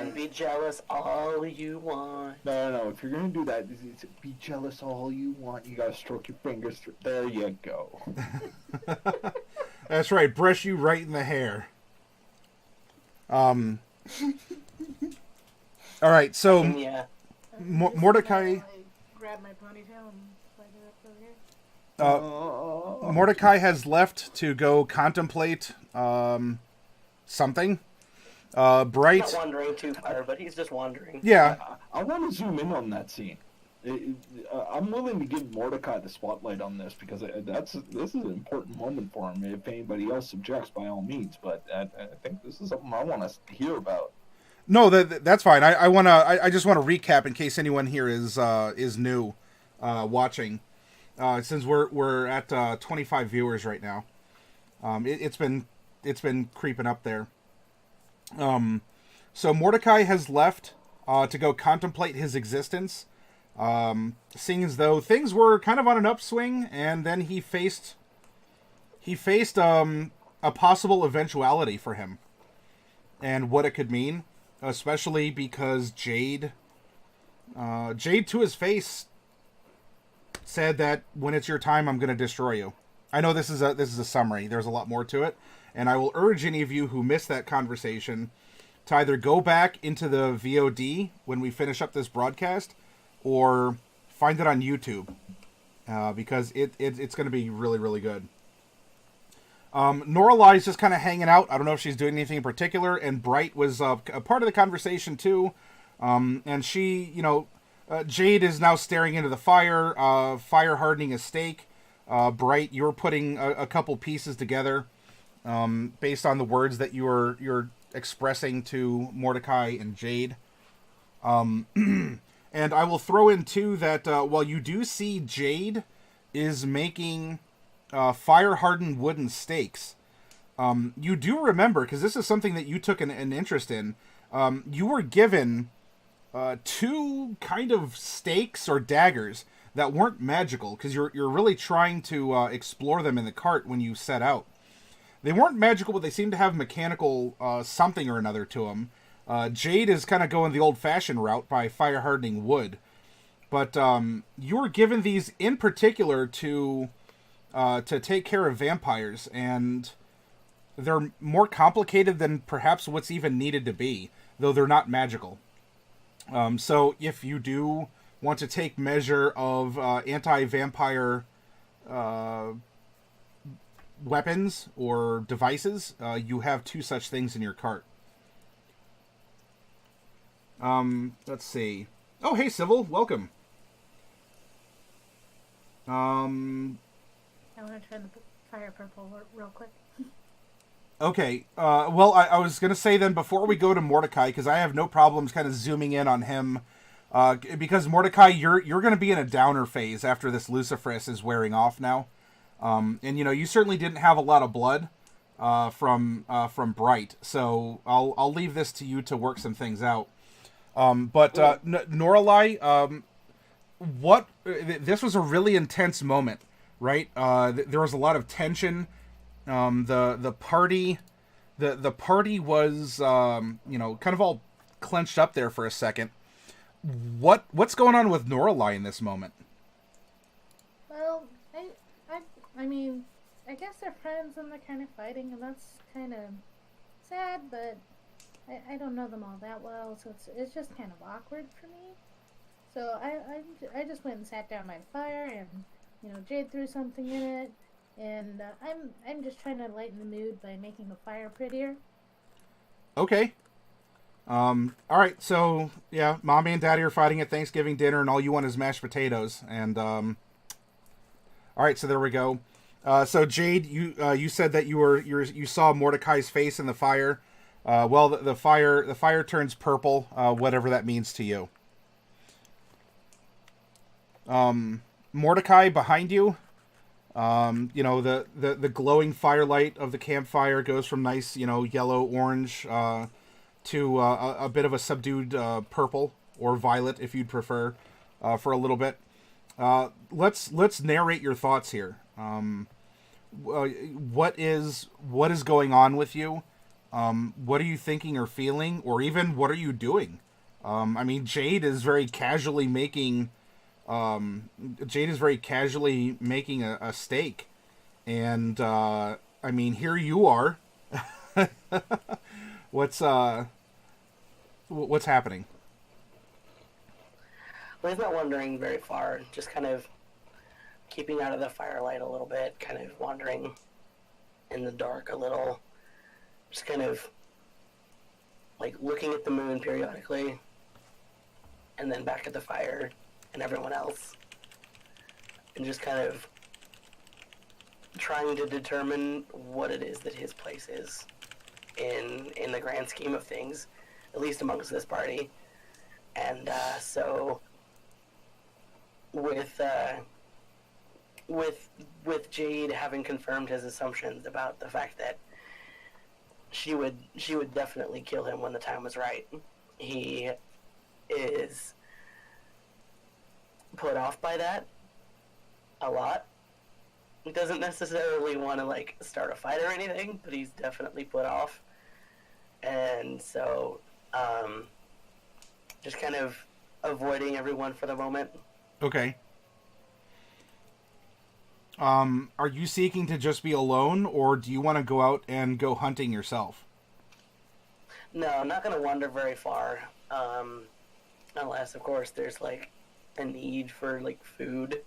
can be jealous all you want. No. If you're gonna do that, be jealous all you want. You gotta stroke your fingers through. There you go. That's right. Brush you right in the hair. All right. So Yeah. Mordecai. Grab my ponytail and slide it up over here. Mordecai has left to go contemplate something. Bright. Not wandering too far, but he's just wandering. Yeah. I want to zoom in on that scene. I'm willing to give Mordecai the spotlight on this because this is an important moment for him. If anybody else objects, by all means. But I think this is something I want to hear about. No, that's fine. I just want to recap in case anyone here is new watching. Since we're at 25 viewers right now, it's been creeping up there. So Mordecai has left to go contemplate his existence, seeing as though things were kind of on an upswing, and then he faced a possible eventuality for him, and what it could mean, especially because Jade to his face said that when it's your time, I'm going to destroy you. I know this is a summary. There's a lot more to it, and I will urge any of you who missed that conversation to either go back into the VOD when we finish up this broadcast, or find it on YouTube, because it's going to be really, really good. Norali's just kind of hanging out. I don't know if she's doing anything in particular, and Bright was a part of the conversation too. And she, Jade is now staring into the fire, fire hardening a steak. Bright, you're putting a couple pieces together based on the words that you're expressing to Mordecai and Jade. And I will throw in too that while you do see Jade is making fire-hardened wooden stakes, you do remember, because this is something that you took an interest in, you were given two kind of stakes or daggers that weren't magical, because you're really trying to explore them in the cart when you set out. They weren't magical, but they seem to have mechanical something or another to them. Jade is kind of going the old-fashioned route by fire-hardening wood. But you were given these in particular to take care of vampires, and they're more complicated than perhaps what's even needed to be, though they're not magical. So if you do want to take measure of anti-vampire weapons or devices, you have two such things in your cart. Let's see. Oh, hey, Civil, welcome. I want to turn the fire purple real quick. Okay, well, I was going to say then, before we go to Mordecai, because I have no problems kind of zooming in on him, because Mordecai, you're going to be in a downer phase after this Luciferus is wearing off now. And, you certainly didn't have a lot of blood from Bright, so I'll leave this to you to work some things out. But Noralai, this was a really intense moment, right? There was a lot of tension. The party was, kind of all clenched up there for a second. What's going on with Noralai in this moment? Well, I mean, I guess they're friends and they're kind of fighting, and that's kind of sad, but I don't know them all that well, so it's just kind of awkward for me. So I just went and sat down by the fire, and Jade threw something in it, and I'm just trying to lighten the mood by making the fire prettier. Okay. All right. So yeah, Mommy and Daddy are fighting at Thanksgiving dinner, and all you want is mashed potatoes. And all right. So there we go. So Jade, you said that you saw Mordecai's face in the fire. Well, the fire turns purple, whatever that means to you. Mordecai behind you, the glowing firelight of the campfire goes from nice, yellow, orange, to a bit of a subdued purple or violet, if you'd prefer, for a little bit. Let's narrate your thoughts here. What is going on with you? what are you thinking or feeling, or even what are you doing? I mean, Jade is very casually making a steak, and I mean, here you are. What's happening? Well, he's not wandering very far, just kind of keeping out of the firelight a little bit, kind of wandering in the dark a little, just kind of like looking at the moon periodically, and then back at the fire and everyone else, and just kind of trying to determine what it is that his place is in the grand scheme of things, at least amongst this party. And so with Jade having confirmed his assumptions about the fact that she would definitely kill him when the time was right, he is put off by that a lot. He doesn't necessarily want to like start a fight or anything, but he's definitely put off. And so just kind of avoiding everyone for the moment. Okay. Are you seeking to just be alone, or do you want to go out and go hunting yourself? No, I'm not going to wander very far, unless, of course, there's like a need for like food.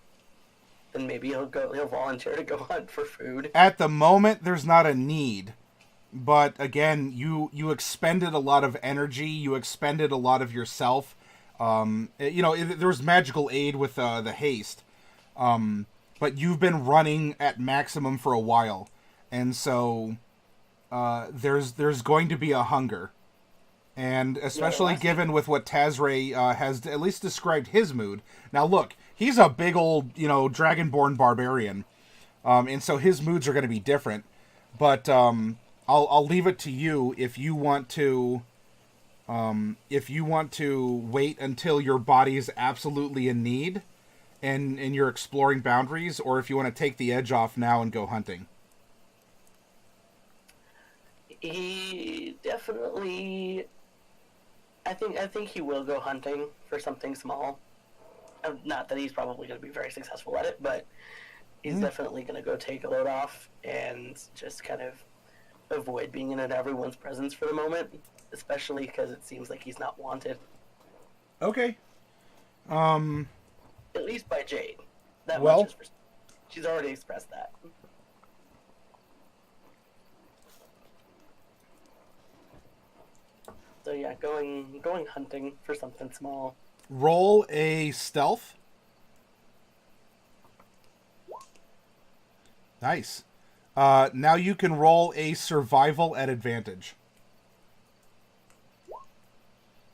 Then maybe he'll volunteer to go hunt for food. At the moment, there's not a need, but again, you expended a lot of energy, you expended a lot of yourself. There was magical aid with the haste. But you've been running at maximum for a while, and so there's going to be a hunger, and especially given with what Tazrae has at least described his mood. Now, look, he's a big old dragonborn barbarian, and so his moods are going to be different. But I'll leave it to you if you want to wait until your body is absolutely in need. And you're exploring boundaries, or if you want to take the edge off now and go hunting. He definitely, I think he will go hunting for something small. Not that he's probably going to be very successful at it, but he's definitely going to go take a load off and just kind of avoid being in everyone's presence for the moment, especially because it seems like he's not wanted. Okay. At least by Jade. That well, much is she's already expressed that. So yeah, going hunting for something small. Roll a stealth. Nice. Now you can roll a survival at advantage.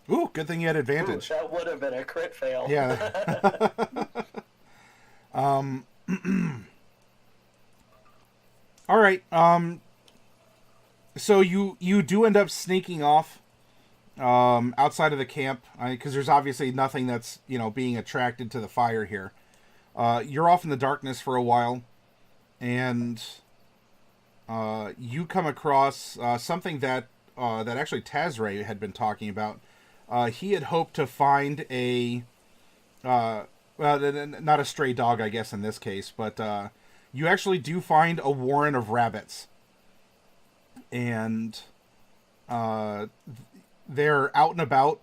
Ooh, good thing you had advantage. Ooh, that would have been a crit fail. Yeah. All right. So you do end up sneaking off outside of the camp, because there's obviously nothing that's being attracted to the fire here. You're off in the darkness for a while, and you come across something that actually Tazrae had been talking about. He had hoped to find a, not a stray dog, I guess, in this case, but you actually do find a warren of rabbits. And they're out and about,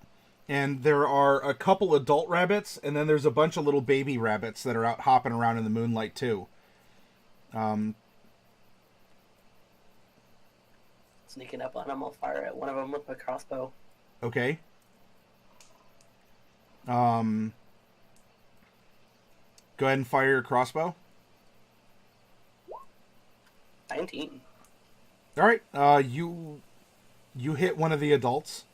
and there are a couple adult rabbits, and then there's a bunch of little baby rabbits that are out hopping around in the moonlight, too. Sneaking up on them, I'll fire at one of them with my crossbow. Okay. Go ahead and fire your crossbow. 19. All right. You hit one of the adults,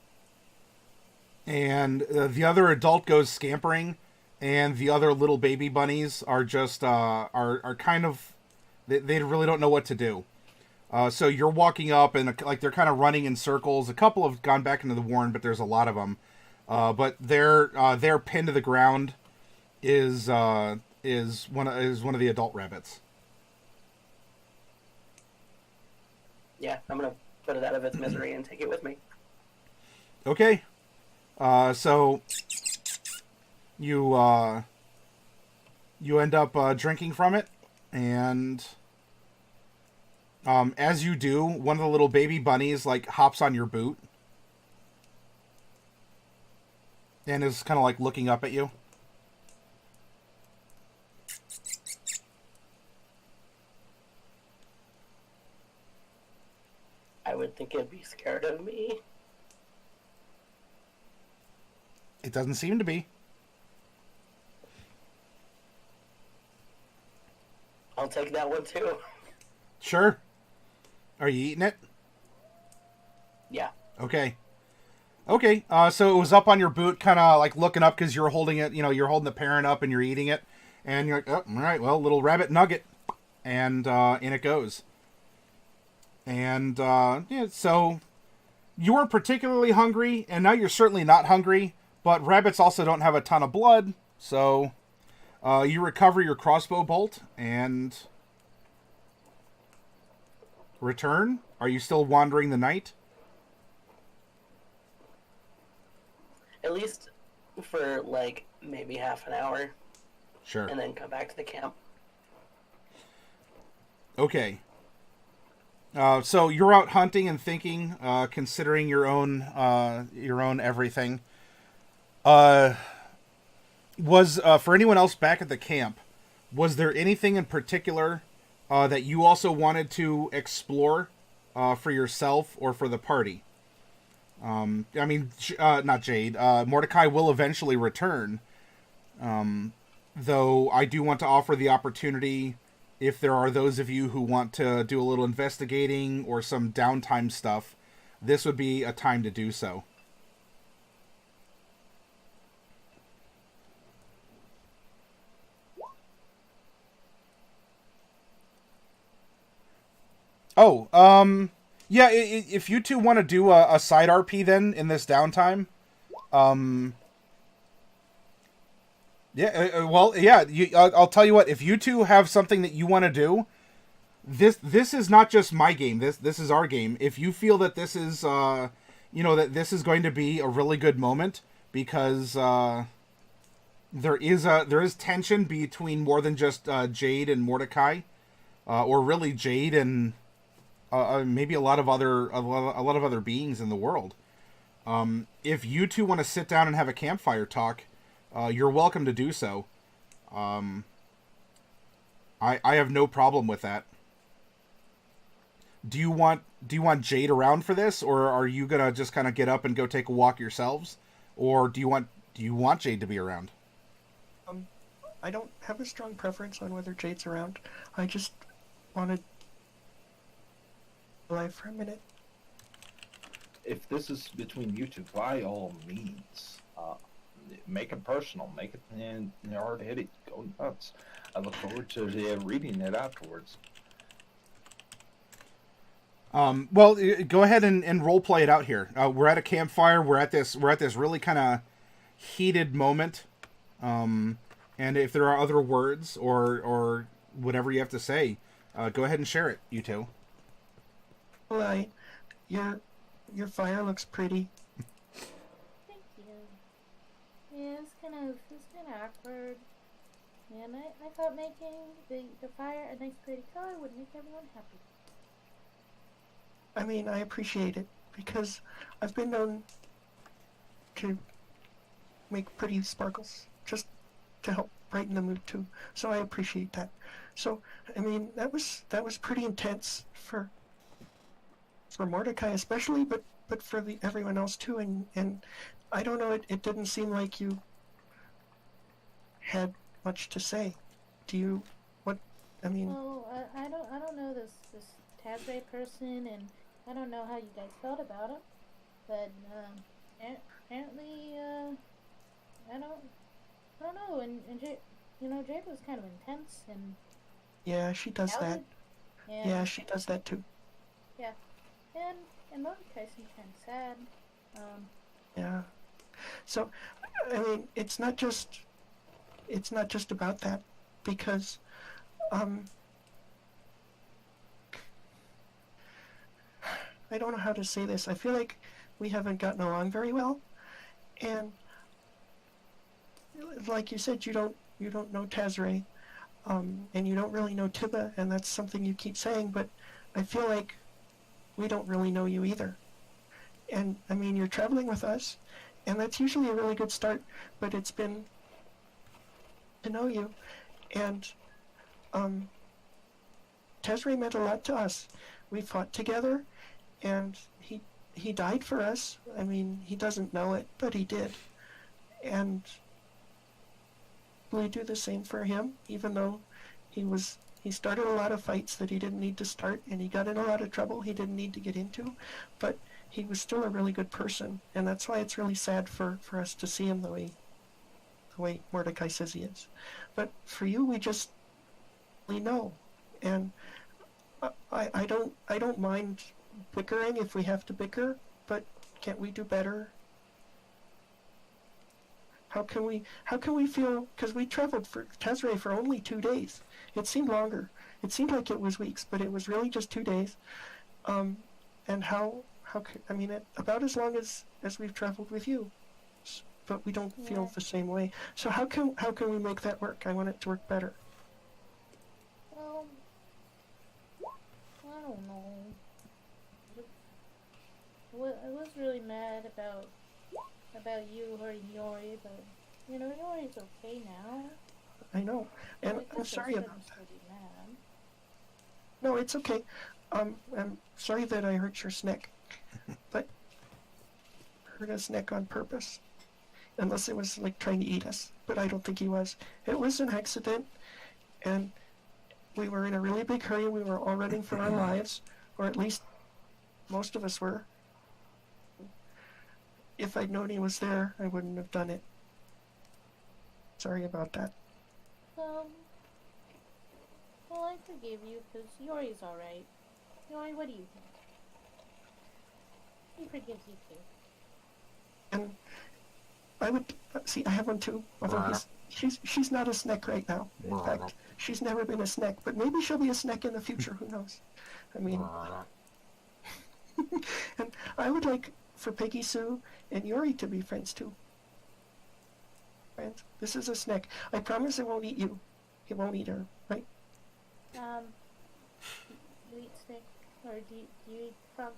and the other adult goes scampering, and the other little baby bunnies are just are kind of they really don't know what to do. So you're walking up, and like they're kind of running in circles. A couple have gone back into the warren, but there's a lot of them. But their pinned to the ground is one of the adult rabbits. Yeah, I'm gonna put it out of its misery and take it with me. Okay. So you you end up drinking from it, and as you do, one of the little baby bunnies like hops on your boot and is kind of like looking up at you. I would think it'd be scared of me. It doesn't seem to be. I'll take that one too. Sure. Are you eating it? Yeah. Okay. Okay. So it was up on your boot, kind of like looking up because you're holding it. You know, you're holding the parent up and you're eating it, and you're like, oh, all right, well, little rabbit nugget, and in it goes. And yeah, so you weren't particularly hungry, and now you're certainly not hungry. But rabbits also don't have a ton of blood, so you recover your crossbow bolt and return. Are you still wandering the night? At least for like maybe half an hour. Sure. And then come back to the camp. Okay. So you're out hunting and thinking, considering your own everything. Was for anyone else back at the camp, was there anything in particular that you also wanted to explore for yourself or for the party? I mean, not Jade. Mordecai will eventually return, though I do want to offer the opportunity if there are those of you who want to do a little investigating or some downtime stuff. This would be a time to do so. Oh, yeah, if you two want to do a side RP then in this downtime, yeah, well, yeah, I'll tell you what, if you two have something that you want to do, this is not just my game, this is our game. If you feel that this is, that this is going to be a really good moment, because, there is tension between more than just, Jade and Mordecai, or really Jade and, maybe a lot of other beings in the world. If you two want to sit down and have a campfire talk, you're welcome to do so. I have no problem with that. Do you want Jade around for this, or are you gonna just kind of get up and go take a walk yourselves, or do you want Jade to be around? I don't have a strong preference on whether Jade's around. I just wanted alive for a minute. If this is between you two, by all means, make it personal, make it hard hitting, go nuts. I look forward to reading it afterwards. Well, go ahead and role play it out here. We're at a campfire. We're at this really kind of heated moment. And if there are other words or whatever you have to say, go ahead and share it, you two. Well, your fire looks pretty. Thank you. Yeah, it's kind of awkward. And I thought making the fire a nice pretty color would make everyone happy. I mean, I appreciate it, because I've been known to make pretty sparkles, just to help brighten the mood too. So I appreciate that. So, I mean, that was pretty intense for Mordecai especially, but for everyone else too. And I don't know, it didn't seem like you had much to say. Do you? What? I mean. Well, I don't know this Tazrae person, and I don't know how you guys felt about him, but apparently I don't know. And Jade was kind of intense and. Yeah, she does that. And, yeah, she does that too. Yeah, and Mordecai seemed kind of sad. Yeah. So, I mean, it's not just about that, because I don't know how to say this. I feel like we haven't gotten along very well, and like you said, you don't know Tazrae, and you don't really know Tiba, and that's something you keep saying. But I feel like we don't really know you either. And I mean, you're traveling with us, and that's usually a really good start. But it's been to know you, and Tazrae meant a lot to us. We fought together, and he died for us. I mean, he doesn't know it, but he did. And we do the same for him, even though he started a lot of fights that he didn't need to start, and he got in a lot of trouble he didn't need to get into, but he was still a really good person, and that's why it's really sad for us to see him the way Mordecai says he is. But for you, we know, and I don't mind bickering if we have to bicker, but can't we do better? How can we feel, because we traveled for Tazrae for only 2 days. It seemed longer. It seemed like it was weeks, but it was really just 2 days. And about as long as we've traveled with you, but we don't feel the same way. So how can we make that work? I want it to work better. I don't know. I was really mad about you hurting Yori, but Yori's okay now. I know, and I'm sorry about that. No, it's okay. I'm sorry that I hurt your snack, but hurt his neck on purpose. Unless it was like trying to eat us, but I don't think he was. It was an accident, and we were in a really big hurry. We were all running for our lives, or at least most of us were. If I'd known he was there, I wouldn't have done it. Sorry about that. Well, I forgive you, because Yori's alright. Yori, what do you think? He forgives you too. And I would see. I have one too. Although she's not a snack right now. In fact, she's never been a snack. But maybe she'll be a snack in the future. Who knows? I mean, and I would like for Peggy Sue and Yori to be friends too. Friends. This is a snack. I promise it won't eat you. It won't eat her, right? You eat snake, or do you eat frog?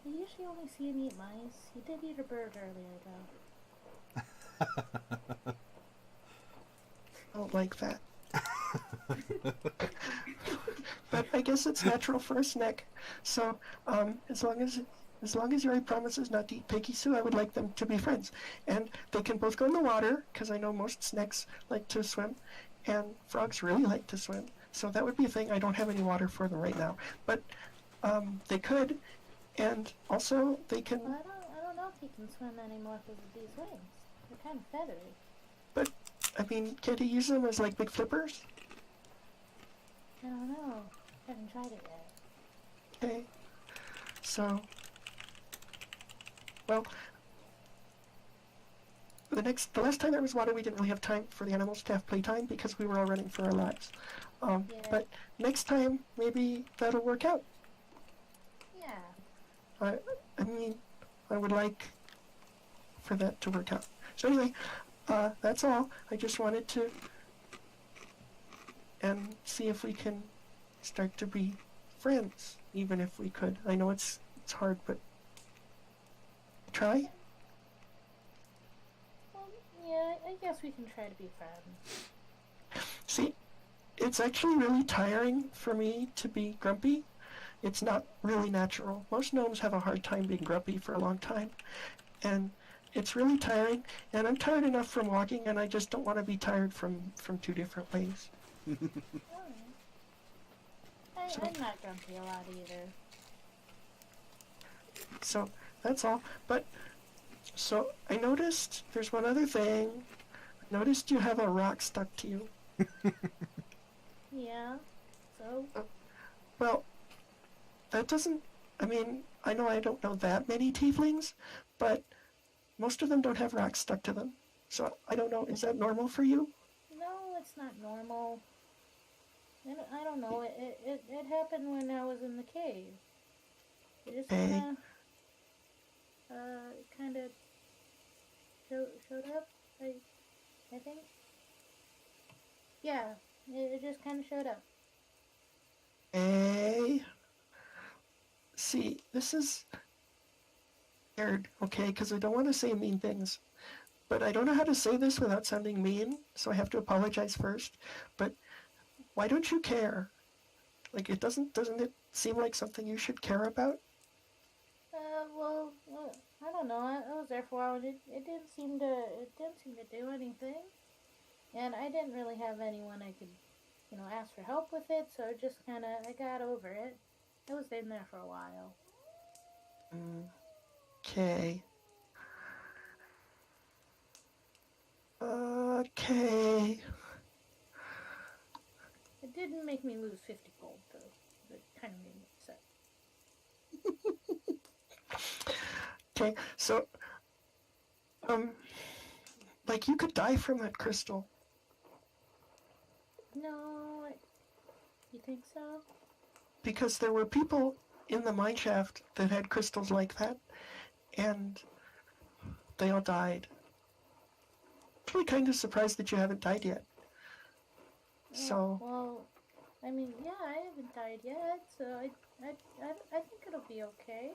I usually only see him eat mice. He did eat a bird earlier, though. I don't like that. But I guess it's natural for a snack. So, as long as Yuri promises not to eat Peggy Sue, I would like them to be friends. And they can both go in the water, because I know most snakes like to swim, and frogs really like to swim. So that would be a thing. I don't have any water for them right now. But they could, and also they can... Well, I don't know if he can swim anymore because of these wings. They're kind of feathery. But, I mean, can't he use them as, like, big flippers? I don't know. I haven't tried it yet. Okay. So... Well, the last time there was water, we didn't really have time for the animals to have playtime because we were all running for our lives. Yeah. But next time, maybe that'll work out. Yeah. I mean, I would like for that to work out. So anyway, that's all. I just wanted to and see if we can start to be friends, even if we could. I know it's hard, but try. Well, yeah, I guess we can try to be friends. See, it's actually really tiring for me to be grumpy. It's not really natural. Most gnomes have a hard time being grumpy for a long time, and it's really tiring, and I'm tired enough from walking, and I just don't want to be tired from two different ways. I'm not grumpy a lot either. So, that's all. But, so, I noticed there's one other thing. I noticed you have a rock stuck to you. Yeah, so? Well, that doesn't... I mean, I know I don't know that many tieflings, but most of them don't have rocks stuck to them. So, I don't know, is that normal for you? No, it's not normal. I don't know, it happened when I was in the cave. It just Okay. kind of showed up. I think. Yeah, it just kind of showed up. Okay. See, this is weird, okay? Because I don't want to say mean things. But I don't know how to say this without sounding mean, so I have to apologize first. But why don't you care? Like, doesn't it seem like something you should care about? Well, I don't know. I was there for a while. And it didn't seem to do anything, and I didn't really have anyone I could, ask for help with it. So it just kind of I got over it. I was in there for a while. Okay. Okay. It didn't make me lose 50 gold though. It kind of made me upset. Okay, so, like, you could die from that crystal. No, you think so? Because there were people in the mine shaft that had crystals like that, and they all died. I'm actually kind of surprised that you haven't died yet. So, Well, I mean, yeah, I haven't died yet, so I think it'll be okay.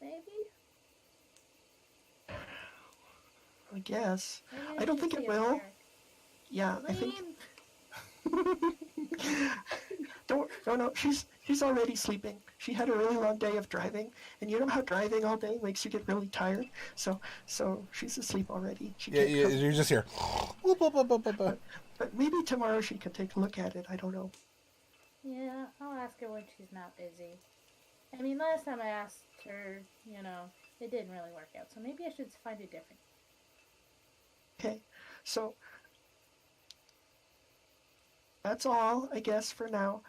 Maybe. I guess. Maybe I don't should think it see a will. cleric. Yeah, I think. Lean. No, she's already sleeping. She had a really long day of driving, and you know how driving all day makes you get really tired. So she's asleep already. She Yeah, can't come. you're just here. But maybe tomorrow she could take a look at it. I don't know. Yeah, I'll ask her when she's not busy. I mean, last time I asked her, it didn't really work out. So maybe I should find it different. Okay, so that's all, I guess, for now.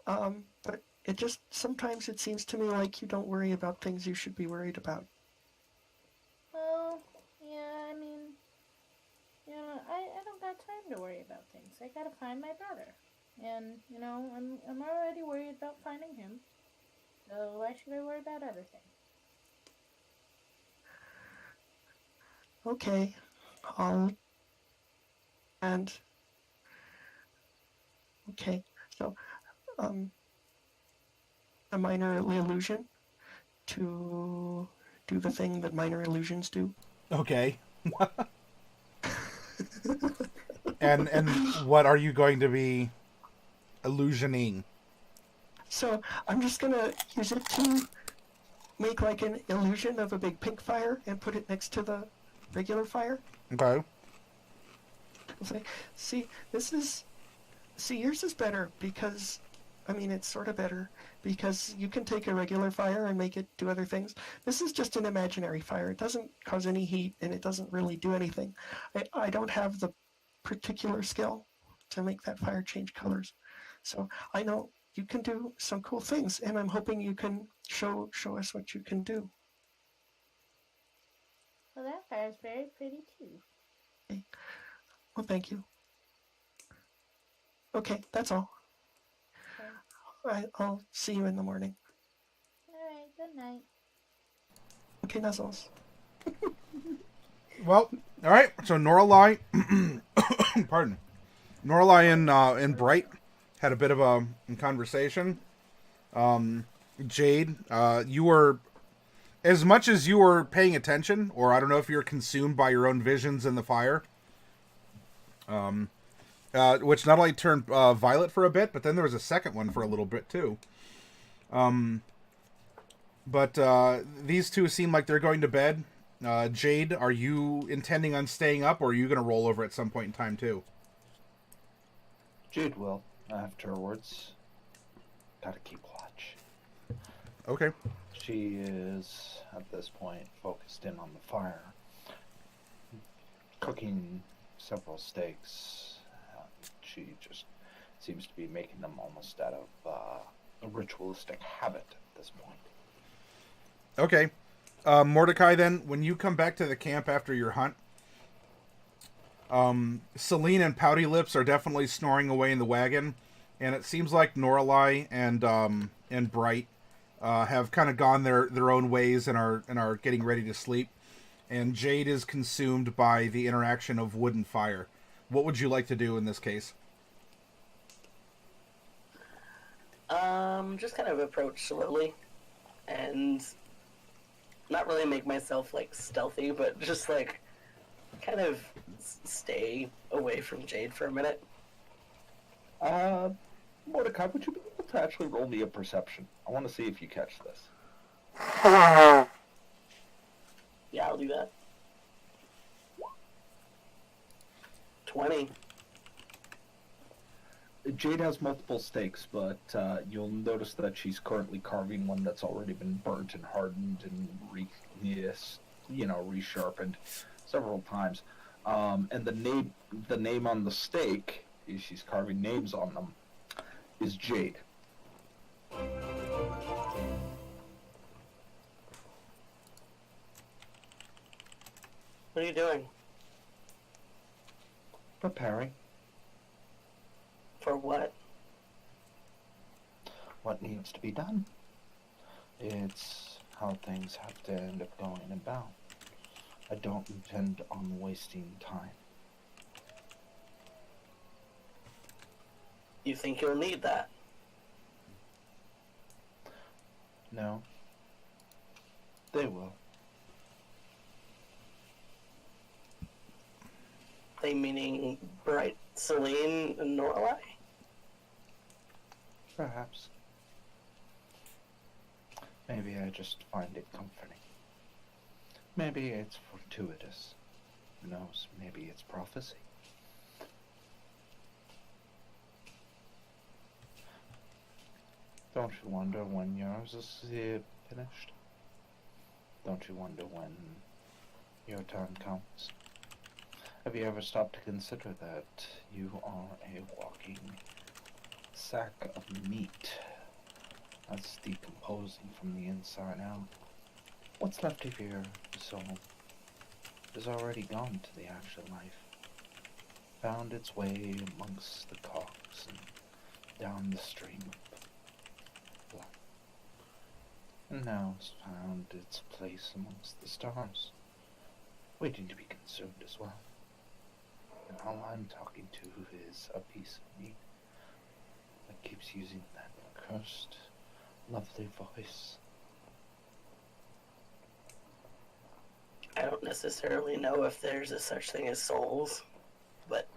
But it just sometimes it seems to me like you don't worry about things you should be worried about. Well, yeah, I mean, I don't got time to worry about things. I gotta find my brother. And, I'm already worried about finding him. So why should I worry about other things? Okay, and okay, so a minor illusion to do the thing that minor illusions do. Okay. and what are you going to be illusioning? So I'm just gonna use it to make like an illusion of a big pink fire and put it next to the regular fire. Okay. I'll say, yours is better because, I mean, it's sort of better because you can take a regular fire and make it do other things. This is just an imaginary fire. It doesn't cause any heat and it doesn't really do anything. I don't have the particular skill to make that fire change colors. So I know you can do some cool things, and I'm hoping you can show us what you can do. Well, that fire's very pretty too. Okay. Well, thank you. Okay, that's all. Okay. I'll see you in the morning. Alright, good night. Okay, nuzzles. Well, all right. So Norlai, pardon, Norlai and Bright had a bit of a conversation. Jade, you were, as much as you were paying attention, or I don't know if you're consumed by your own visions in the fire, which not only turned violet for a bit, but then there was a second one for a little bit too. But these two seem like they're going to bed. Jade, are you intending on staying up, or are you going to roll over at some point in time too? Jade will, afterwards. Gotta keep watch. Okay. She is, at this point, focused in on the fire. Cooking several steaks. She just seems to be making them almost out of a ritualistic habit at this point. Okay. Mordecai, then, when you come back to the camp after your hunt, Celine and Pouty Lips are definitely snoring away in the wagon, and it seems like Norlai and Bright have kind of gone their own ways and are getting ready to sleep. And Jade is consumed by the interaction of wood and fire. What would you like to do in this case? Just kind of approach slowly, and not really make myself like stealthy, but just like kind of stay away from Jade for a minute. Mordecai, would you be able to actually roll me a perception? I want to see if you catch this. Yeah, I'll do that. 20. Jade has multiple stakes, but you'll notice that she's currently carving one that's already been burnt and hardened and resharpened several times. And the name on the stake, she's carving names on them, is Jade. What are you doing? Preparing. For what? What needs to be done. It's how things have to end up going about. I don't intend on wasting time. You think you'll need that? No. They will. They meaning Bright, Celine, and Norlai? Perhaps. Maybe I just find it comforting. Maybe it's fortuitous. Who knows? Maybe it's prophecy. Don't you wonder when yours is finished? Don't you wonder when your time comes? Have you ever stopped to consider that you are a walking sack of meat that's decomposing from the inside out? What's left of your soul is already gone to the afterlife, found its way amongst the cogs and down the stream of blood, and now has found its place amongst the stars, waiting to be consumed as well. And all I'm talking to is a piece of meat that keeps using that cursed, lovely voice. I don't necessarily know if there's a such thing as souls, but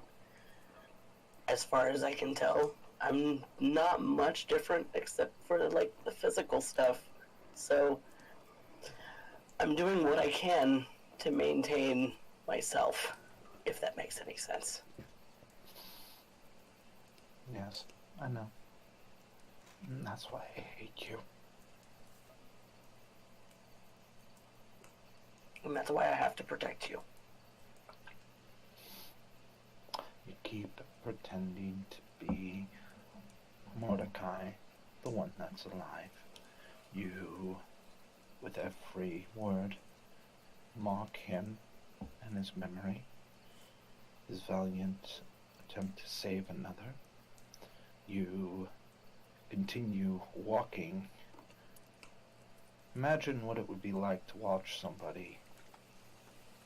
as far as I can tell, I'm not much different except for like the physical stuff. So I'm doing what I can to maintain myself, if that makes any sense. Yes, I know. And that's why I hate you. And that's why I have to protect you. You keep pretending to be Mordecai, the one that's alive. You, with every word, mock him and his memory, his valiant attempt to save another. You continue walking. Imagine what it would be like to watch somebody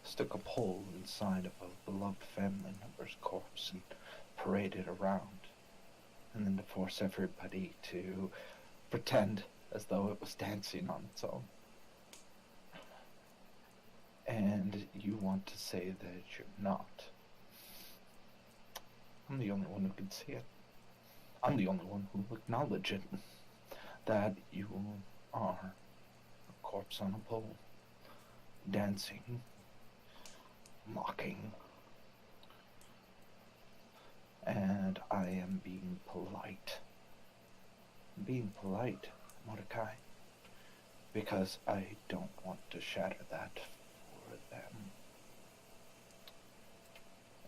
stick a pole inside of a beloved family member's corpse and parade it around, and then to force everybody to pretend as though it was dancing on its own. And you want to say that you're not. I'm the only one who can see it. I'm the only one who will acknowledge it. That you are a corpse on a pole, dancing, mocking. And I am being polite. Being polite, Mordecai, because I don't want to shatter that for them.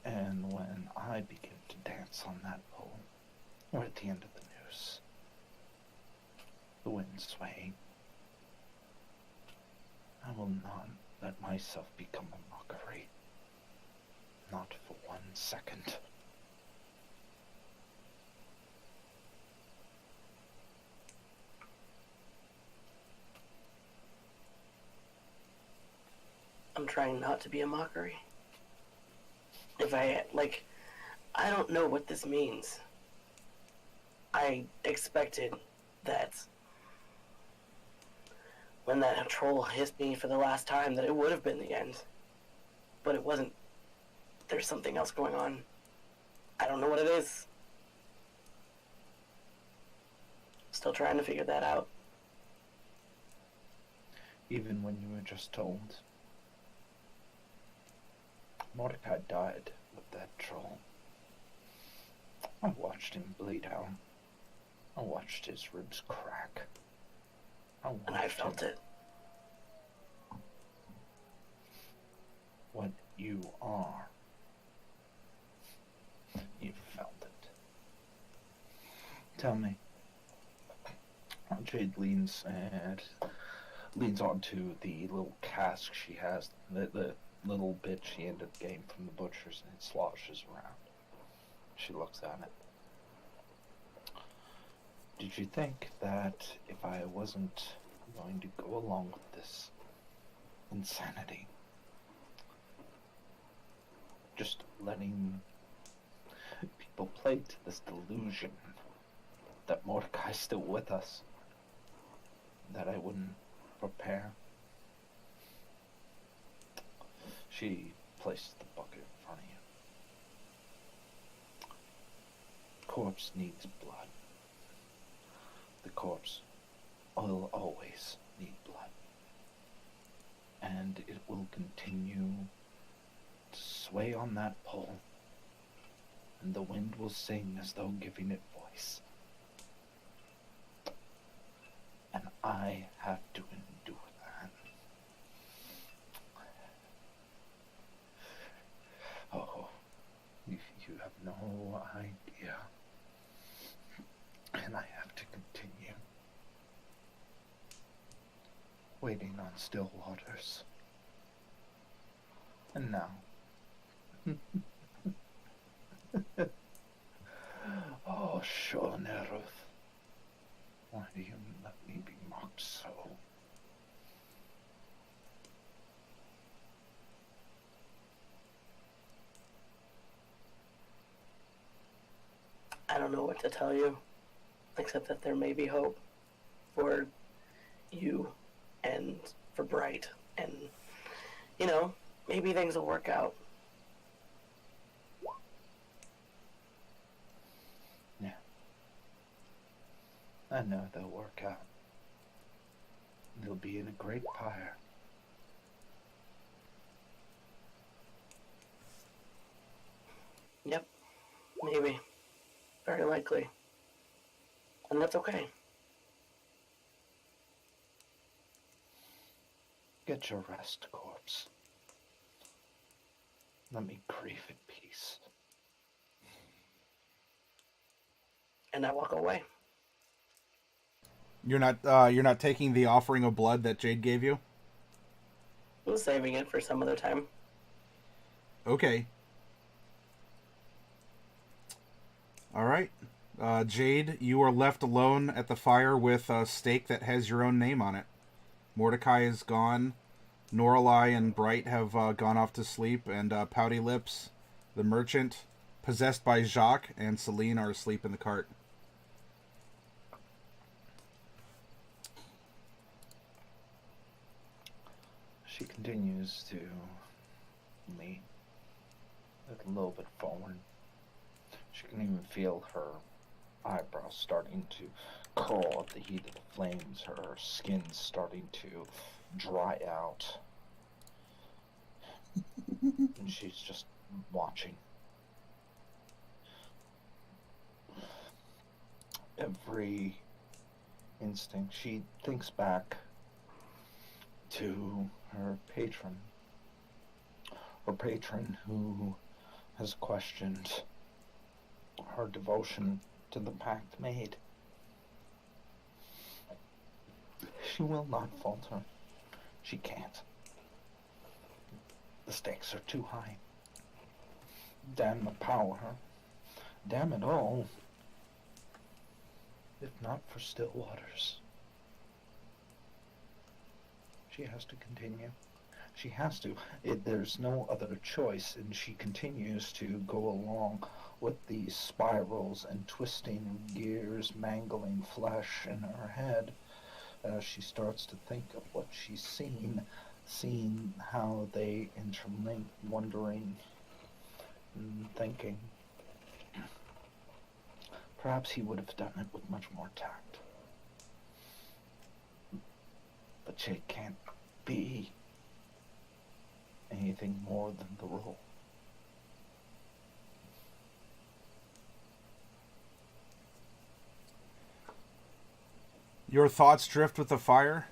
And when I begin to dance on that pole, or at the end of the noose, the wind swaying, I will not let myself become a mockery. Not for 1 second. I'm trying not to be a mockery. I don't know what this means. I expected that when that troll hit me for the last time that it would have been the end. But it wasn't. There's something else going on. I don't know what it is. Still trying to figure that out. Even when you were just told. Mordecai died with that troll. I watched him bleed out. I watched his ribs crack. And I felt it. What you are. You felt it. Tell me. Jade leans onto the little cask she has, the little bit she ended up getting from the butcher's, and it sloshes around. She looks at it. Did you think that if I wasn't going to go along with this insanity, just letting people play to this delusion that Mordecai's still with us, that I wouldn't prepare? She places the bucket in front of you. Corpse needs blood. The corpse will always need blood. And it will continue to sway on that pole, and the wind will sing as though giving it voice. And I have to endure that. Oh, you have no idea. And I have to continue. Waiting on still waters. And now. Oh, sure, Neruth. Why do you let me be mocked so? I don't know what to tell you, except that there may be hope for you and for Bright, and, you know, maybe things will work out. Yeah. I know they'll work out. They'll be in a great pyre. Yep, maybe. Very likely. And that's okay. Get your rest, corpse. Let me grieve at peace. And I walk away. You're not taking the offering of blood that Jade gave you? I'm saving it for some other time. Okay. All right. Jade, you are left alone at the fire with a stake that has your own name on it. Mordecai is gone. Norelai and Bright have gone off to sleep, and Pouty Lips, the merchant, possessed by Jacques, and Celine are asleep in the cart. She continues to lean a little bit forward. She can even feel her eyebrows starting to curl at the heat of the flames, her skin starting to dry out. And she's just watching. Every instinct, she thinks back to her patron who has questioned her devotion to the pact made. She will not falter. She can't. The stakes are too high. Damn the power. Damn it all. If not for still waters. She has to continue. She has to. There's no other choice, and she continues to go along with these spirals and twisting gears, mangling flesh in her head. She starts to think of what she's seen, seeing how they interlink, wondering and thinking. Perhaps he would have done it with much more tact. But Jake can't be anything more than the role. Your thoughts drift with the fire,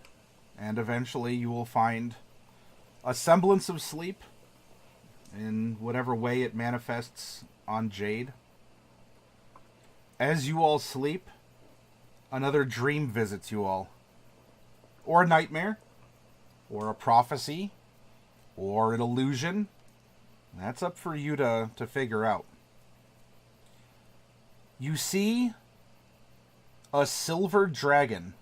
and eventually you will find a semblance of sleep in whatever way it manifests on Jade. As you all sleep, another dream visits you all. Or a nightmare, or a prophecy, or an illusion. That's up for you to figure out. You see a silver dragon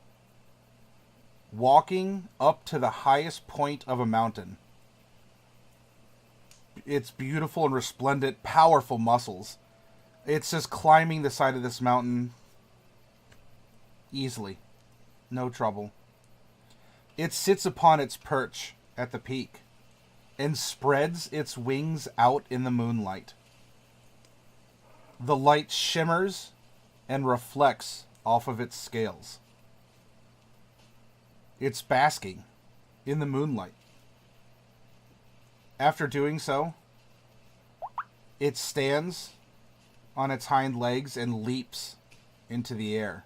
walking up to the highest point of a mountain. It's beautiful and resplendent, powerful muscles. It's just climbing the side of this mountain easily. No trouble. It sits upon its perch at the peak and spreads its wings out in the moonlight. The light shimmers and reflects off of its scales. It's basking in the moonlight. After doing so, it stands on its hind legs and leaps into the air.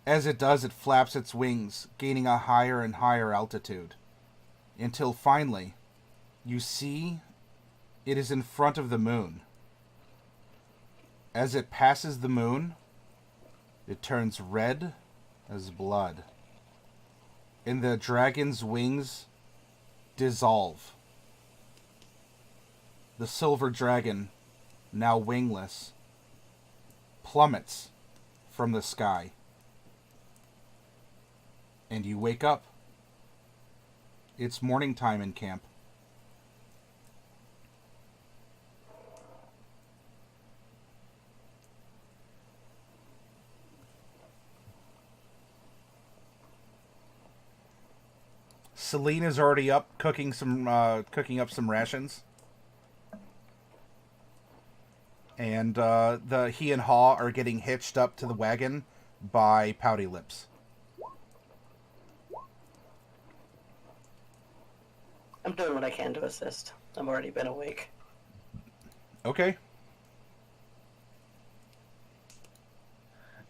As it does, it flaps its wings, gaining a higher and higher altitude, until finally, you see it is in front of the moon. As it passes the moon, it turns red as blood, and the dragon's wings dissolve. The silver dragon, now wingless, plummets from the sky. And you wake up. It's morning time in camp. Celine is already up cooking up some rations. And he and Haw are getting hitched up to the wagon by Pouty Lips. I'm doing what I can to assist. I've already been awake. Okay.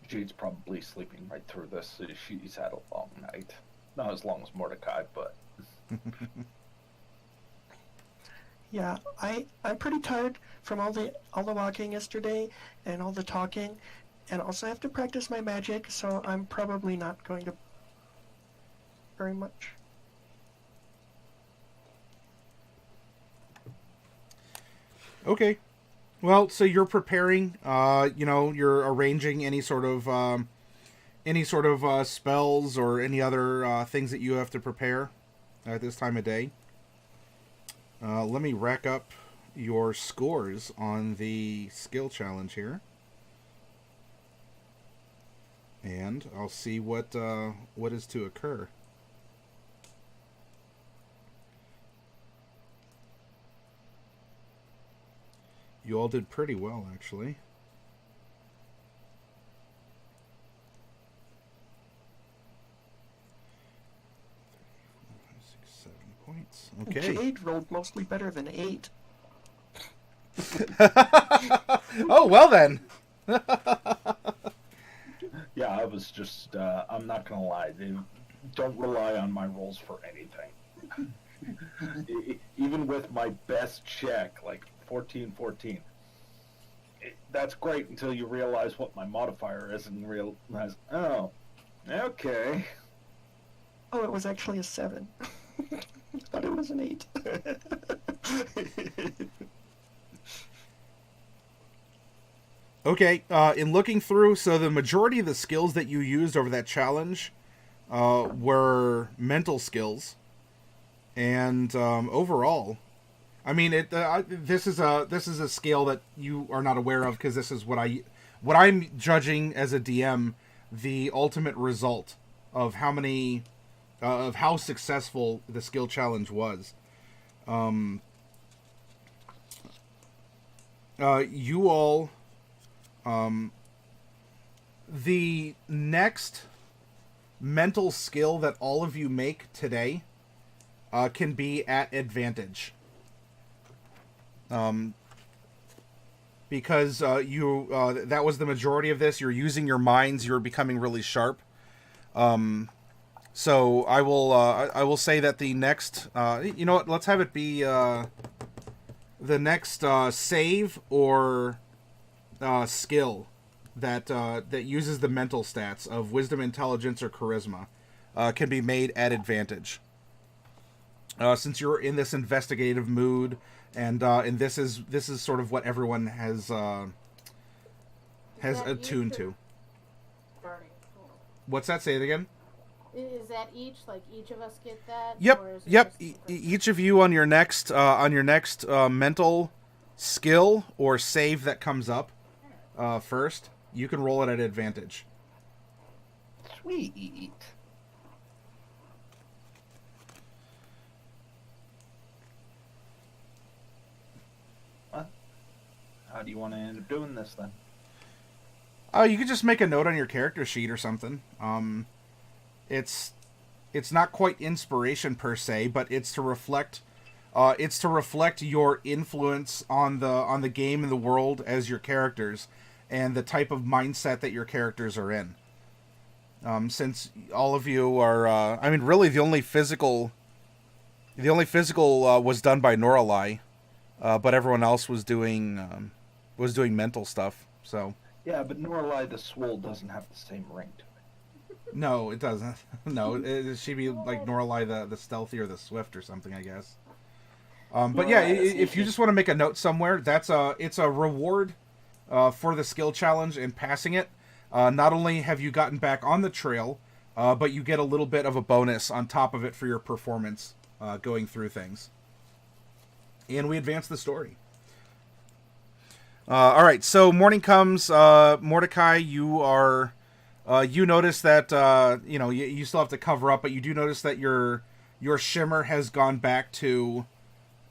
Jade's probably sleeping right through this. She's had a long night. Not as long as Mordecai, but... Yeah, I'm pretty tired from all the walking yesterday and all the talking, and also I have to practice my magic, so I'm probably not going to very much. Okay. Well, so you're preparing, you're arranging any sort of spells or any other things that you have to prepare at this time of day. Let me rack up your scores on the skill challenge here. And I'll see what is to occur. You all did pretty well, actually. Points. Okay. Jade rolled mostly better than 8. Oh, well then. Yeah, I was just, I'm not gonna lie, don't rely on my rolls for anything. Even with my best check, like 14, that's great until you realize what my modifier is and realize, oh, okay. Oh, it was actually a 7. I thought it was an 8. Okay, in looking through, so the majority of the skills that you used over that challenge were mental skills. And overall, I mean, this is a scale that you are not aware of because this is what I'm judging as a DM, the ultimate result of how successful the skill challenge was. You all, the next mental skill that all of you make today can be at advantage. Because that was the majority of this. You're using your minds. You're becoming really sharp. So I will say that the next, you know what? Let's have it be the next save or skill that uses the mental stats of wisdom, intelligence, or charisma can be made at advantage. Since you're in this investigative mood, and this is sort of what everyone has attuned to. Burning. Cool. What's that? Say it again. Is that each? Like each of us get that? Yep. Or is it Yep. just Each of you on your next mental skill or save that comes up first, you can roll it at advantage. Sweet. How do you want to end up doing this then? You could just make a note on your character sheet or something. It's not quite inspiration per se, but it's to reflect your influence on the game and the world as your characters, and the type of mindset that your characters are in. Since all of you are, I mean, really the only physical was done by Noralai, but everyone else was doing mental stuff. So Yeah, but Noralai the Swole doesn't have the same ring to it. no, it doesn't. No, she'd be like Noralai the stealthy or the swift or something, I guess. But yeah, if you just want to make a note somewhere, it's a reward for the skill challenge and passing it. Not only have you gotten back on the trail, but you get a little bit of a bonus on top of it for your performance going through things. And we advance the story. All right, so morning comes. Mordecai, you notice that you still have to cover up, but you do notice that your shimmer has gone back to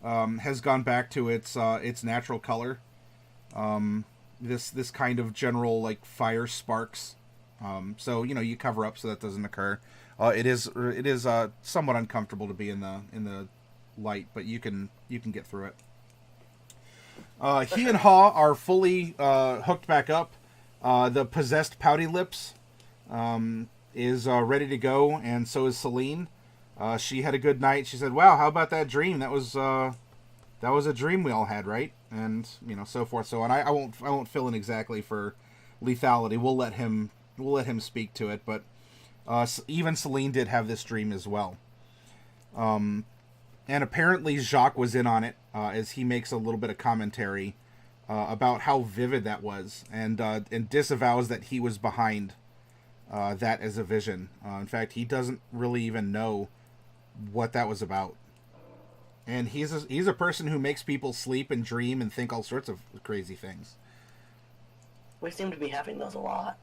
its natural color. This kind of general like fire sparks. So you cover up so that doesn't occur. It is somewhat uncomfortable to be in the light, but you can get through it. He and Ha are fully hooked back up. The possessed Pouty Lips is ready to go, and so is Celine. She had a good night. She said, "Wow, how about that dream? That was a dream we all had, right?" And so forth. So on. I won't fill in exactly for lethality. We'll let him speak to it. But even Celine did have this dream as well. And apparently Jacques was in on it, as he makes a little bit of commentary about how vivid that was, and disavows that he was behind that as a vision. In fact, he doesn't really even know what that was about. And he's a person who makes people sleep and dream and think all sorts of crazy things. We seem to be having those a lot.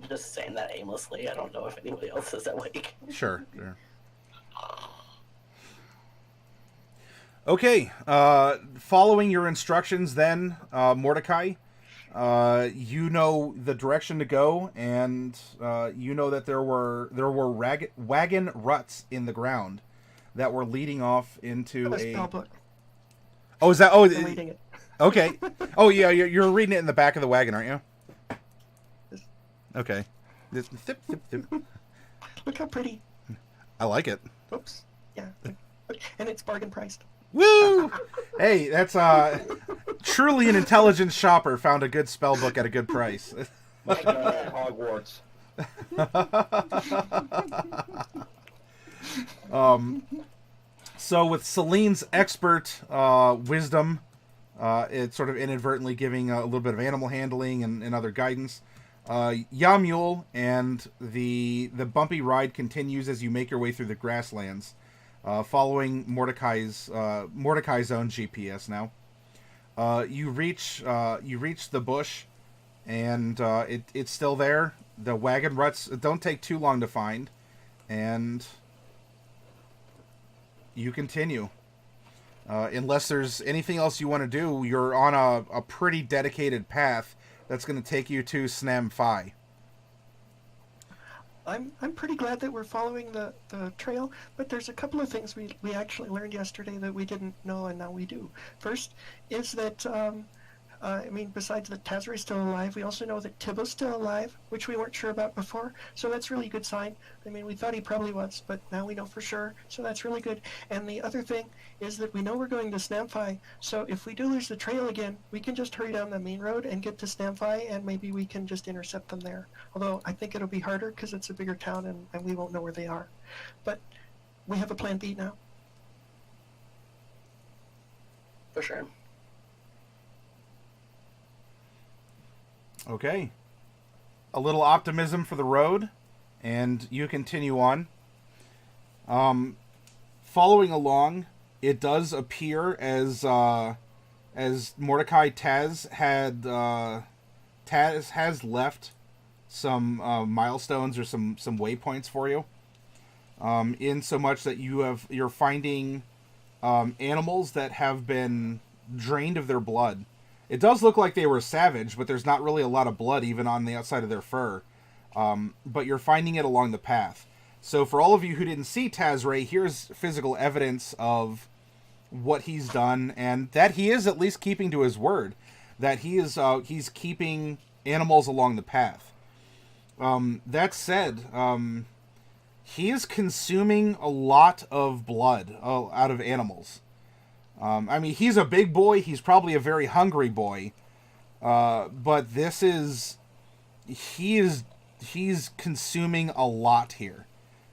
Just saying that aimlessly. I don't know if anybody else is awake. Sure. Okay. Following your instructions, then, Mordecai, you know the direction to go, and you know that there were wagon ruts in the ground that were leading off into a. Spell book. Oh, is that? I'm reading it. Okay. Oh yeah, you're reading it in the back of the wagon, aren't you? Okay. Look how pretty. I like it. Oops. Yeah. And it's bargain priced. Woo! Hey, that's truly an intelligent shopper found a good spell book at a good price. Like Hogwarts. So with Celine's expert wisdom, it's sort of inadvertently giving a little bit of animal handling and other guidance. Yamule, and the bumpy ride continues as you make your way through the grasslands, following Mordecai's own GPS. Now, you reach the bush, and it's still there. The wagon ruts don't take too long to find, and you continue. Unless there's anything else you want to do, you're on a pretty dedicated path that's going to take you to Snam Phi. I'm pretty glad that we're following the trail, but there's a couple of things we actually learned yesterday that we didn't know and now we do. First is that besides that Tazrae's still alive, we also know that Tibbo's still alive, which we weren't sure about before, so that's really a good sign. I mean, we thought he probably was, but now we know for sure, so that's really good. And the other thing is that we know we're going to Snamfi, so if we do lose the trail again, we can just hurry down the main road and get to Snamfi, and maybe we can just intercept them there. Although I think it'll be harder because it's a bigger town and we won't know where they are. But we have a plan B now. For sure. Okay. A little optimism for the road, and you continue on. Following along, it does appear as Mordecai Taz has left some milestones or some waypoints for you. In so much that you're finding animals that have been drained of their blood. It does look like they were savage, but there's not really a lot of blood even on the outside of their fur. But you're finding it along the path. So for all of you who didn't see Tazrae, here's physical evidence of what he's done, and that he is at least keeping to his word. That he's keeping animals along the path. That said, he is consuming a lot of blood out of animals. He's a big boy. He's probably a very hungry boy. But he's consuming a lot here.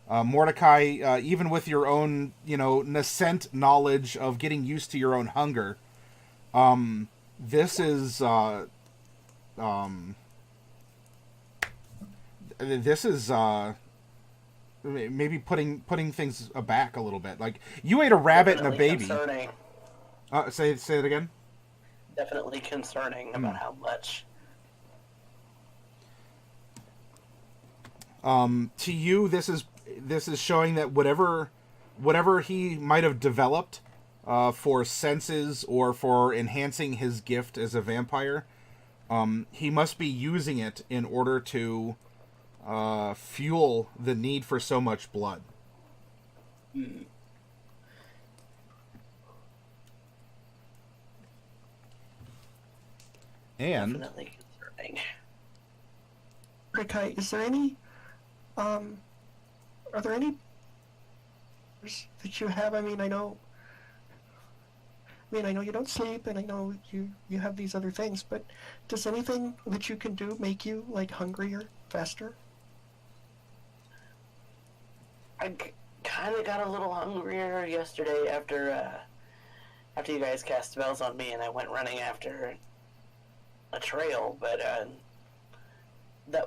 Mordecai, even with your own, nascent knowledge of getting used to your own hunger, this is maybe putting things aback a little bit. Like, you ate a rabbit and a baby. Concerning. Say it again. Definitely concerning about how much. To you, this is showing that whatever he might have developed for senses or for enhancing his gift as a vampire, he must be using it in order to fuel the need for so much blood. Hmm. And Definitely concerning. Mordecai, is there any, are there any that you have? I know you don't sleep, and I know you have these other things, but does anything that you can do make you, like, hungrier faster? I kind of got a little hungrier yesterday after you guys cast spells on me, and I went running after a trail, but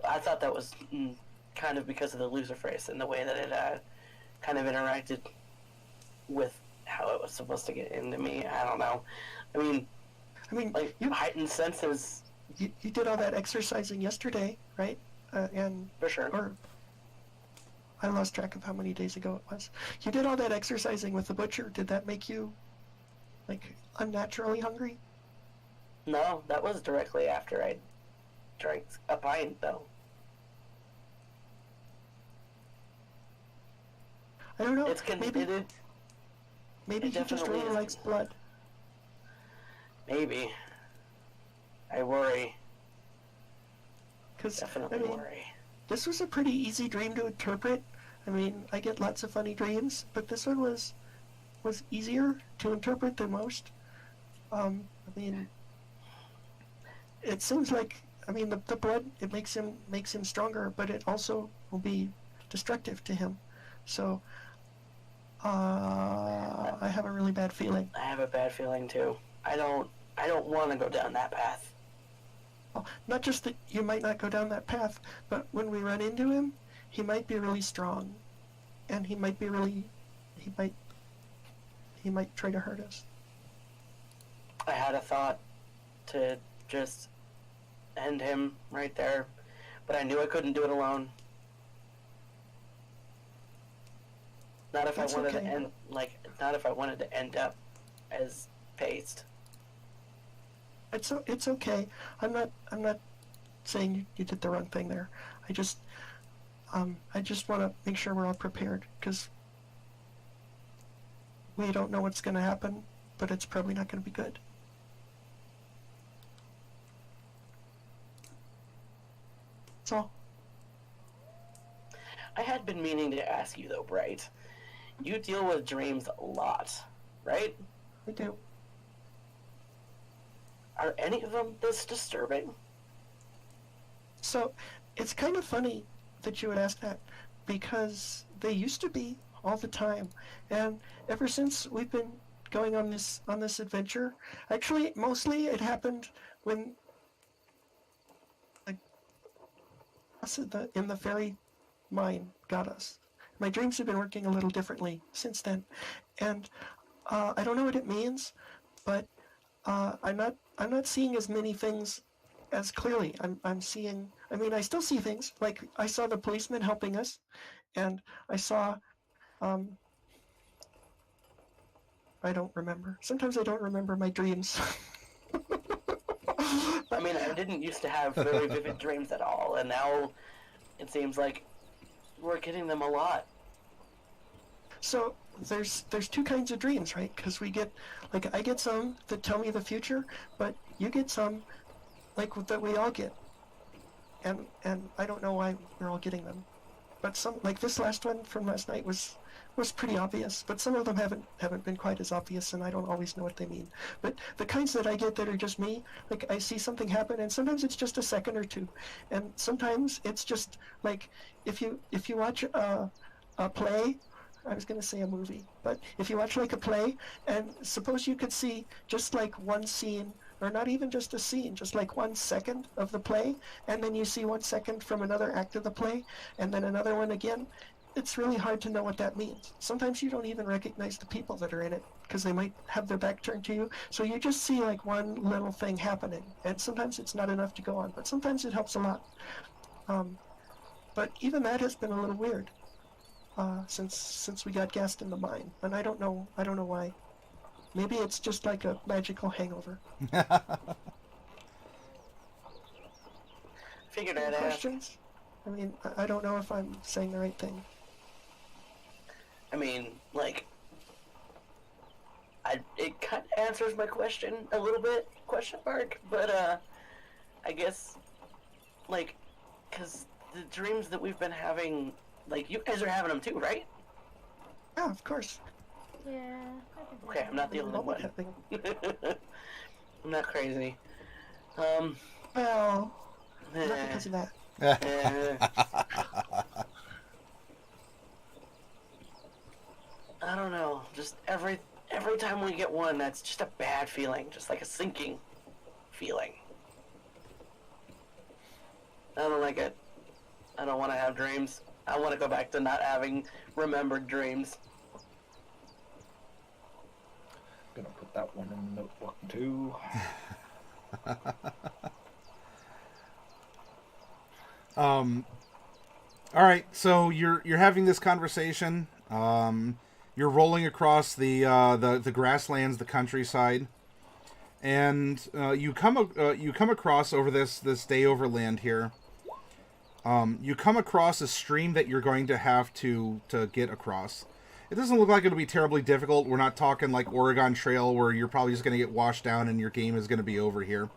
I thought that was kind of because of the Luciferase and the way that it kind of interacted with how it was supposed to get into me. I don't know. I mean, like, heightened senses. You did all that exercising yesterday, right? And For sure. Or I lost track of how many days ago it was. You did all that exercising with the butcher. Did that make you, like, unnaturally hungry? No, that was directly after I drank a pint, though. I don't know. It's considered. Maybe it he just definitely really is. likes blood. Maybe. I worry. Because, Definitely worry. this was a pretty easy dream to interpret. I get lots of funny dreams, but this one was easier to interpret than most. It seems like, the blood, it makes him stronger, but it also will be destructive to him. So, I have a really bad feeling. I have a bad feeling too. I don't want to go down that path. Not just that you might not go down that path, but when we run into him, he might be really strong, and he might try to hurt us. I had a thought to just end him right there, but I knew I couldn't do it alone. Not if That's I wanted okay. to end not if I wanted to end up as Paste. It's okay. I'm not saying you did the wrong thing there. I just want to make sure we're all prepared, because we don't know what's going to happen, but it's probably not going to be good. That's all. I had been meaning to ask you though, Bright. You deal with dreams a lot, right? We do. Are any of them this disturbing? So, it's kind of funny that you would ask that, because they used to be all the time, and ever since we've been going on this adventure, actually, mostly it happened when, like, us in the fairy mine got us. My dreams have been working a little differently since then, and I don't know what it means, but I'm not seeing as many things as clearly. I'm seeing. I mean, I still see things. Like, I saw the policeman helping us, and I saw. I don't remember. Sometimes I don't remember my dreams. I mean, I didn't used to have very vivid dreams at all, and now it seems like we're getting them a lot. So there's two kinds of dreams, right? Because we get, like, I get some that tell me the future, but you get some, like, that we all get, and I don't know why we're all getting them, but some, like this last one from last night, was pretty obvious, but some of them haven't been quite as obvious, and I don't always know what they mean. But the kinds that I get that are just me, like, I see something happen, and sometimes it's just a second or two, and sometimes it's just like, if you watch a play. I was going to say a movie, but if you watch like a play, and suppose you could see just like one scene, or not even just a scene, just like 1 second of the play, and then you see 1 second from another act of the play, and then another one again, it's really hard to know what that means. Sometimes you don't even recognize the people that are in it, because they might have their back turned to you, so you just see like one little thing happening, and sometimes it's not enough to go on, but sometimes it helps a lot. But even that has been a little weird. Since we got gassed in the mine, and I don't know why. Maybe it's just like a magical hangover. Figured Any I'd ask. questions? I mean, I don't know if I'm saying the right thing. I mean, like, it kind of answers my question a little bit, question mark, but, I guess, like, because the dreams that we've been having, like, you guys are having them too, right? Yeah, of course. Yeah. I think Okay, I'm not the only one. I'm not crazy. Well, not eh, because of that. eh. I don't know. Just every time we get one, that's just a bad feeling, just like a sinking feeling. I don't like it. I don't want to have dreams. I want to go back to not having remembered dreams. Gonna put that one in the notebook too. All right, so you're having this conversation. You're rolling across the grasslands, the countryside, and you come across over this day over land here. You come across a stream that you're going to have to get across. It doesn't look like it'll be terribly difficult. We're not talking like Oregon Trail where you're probably just going to get washed down and your game is going to be over here.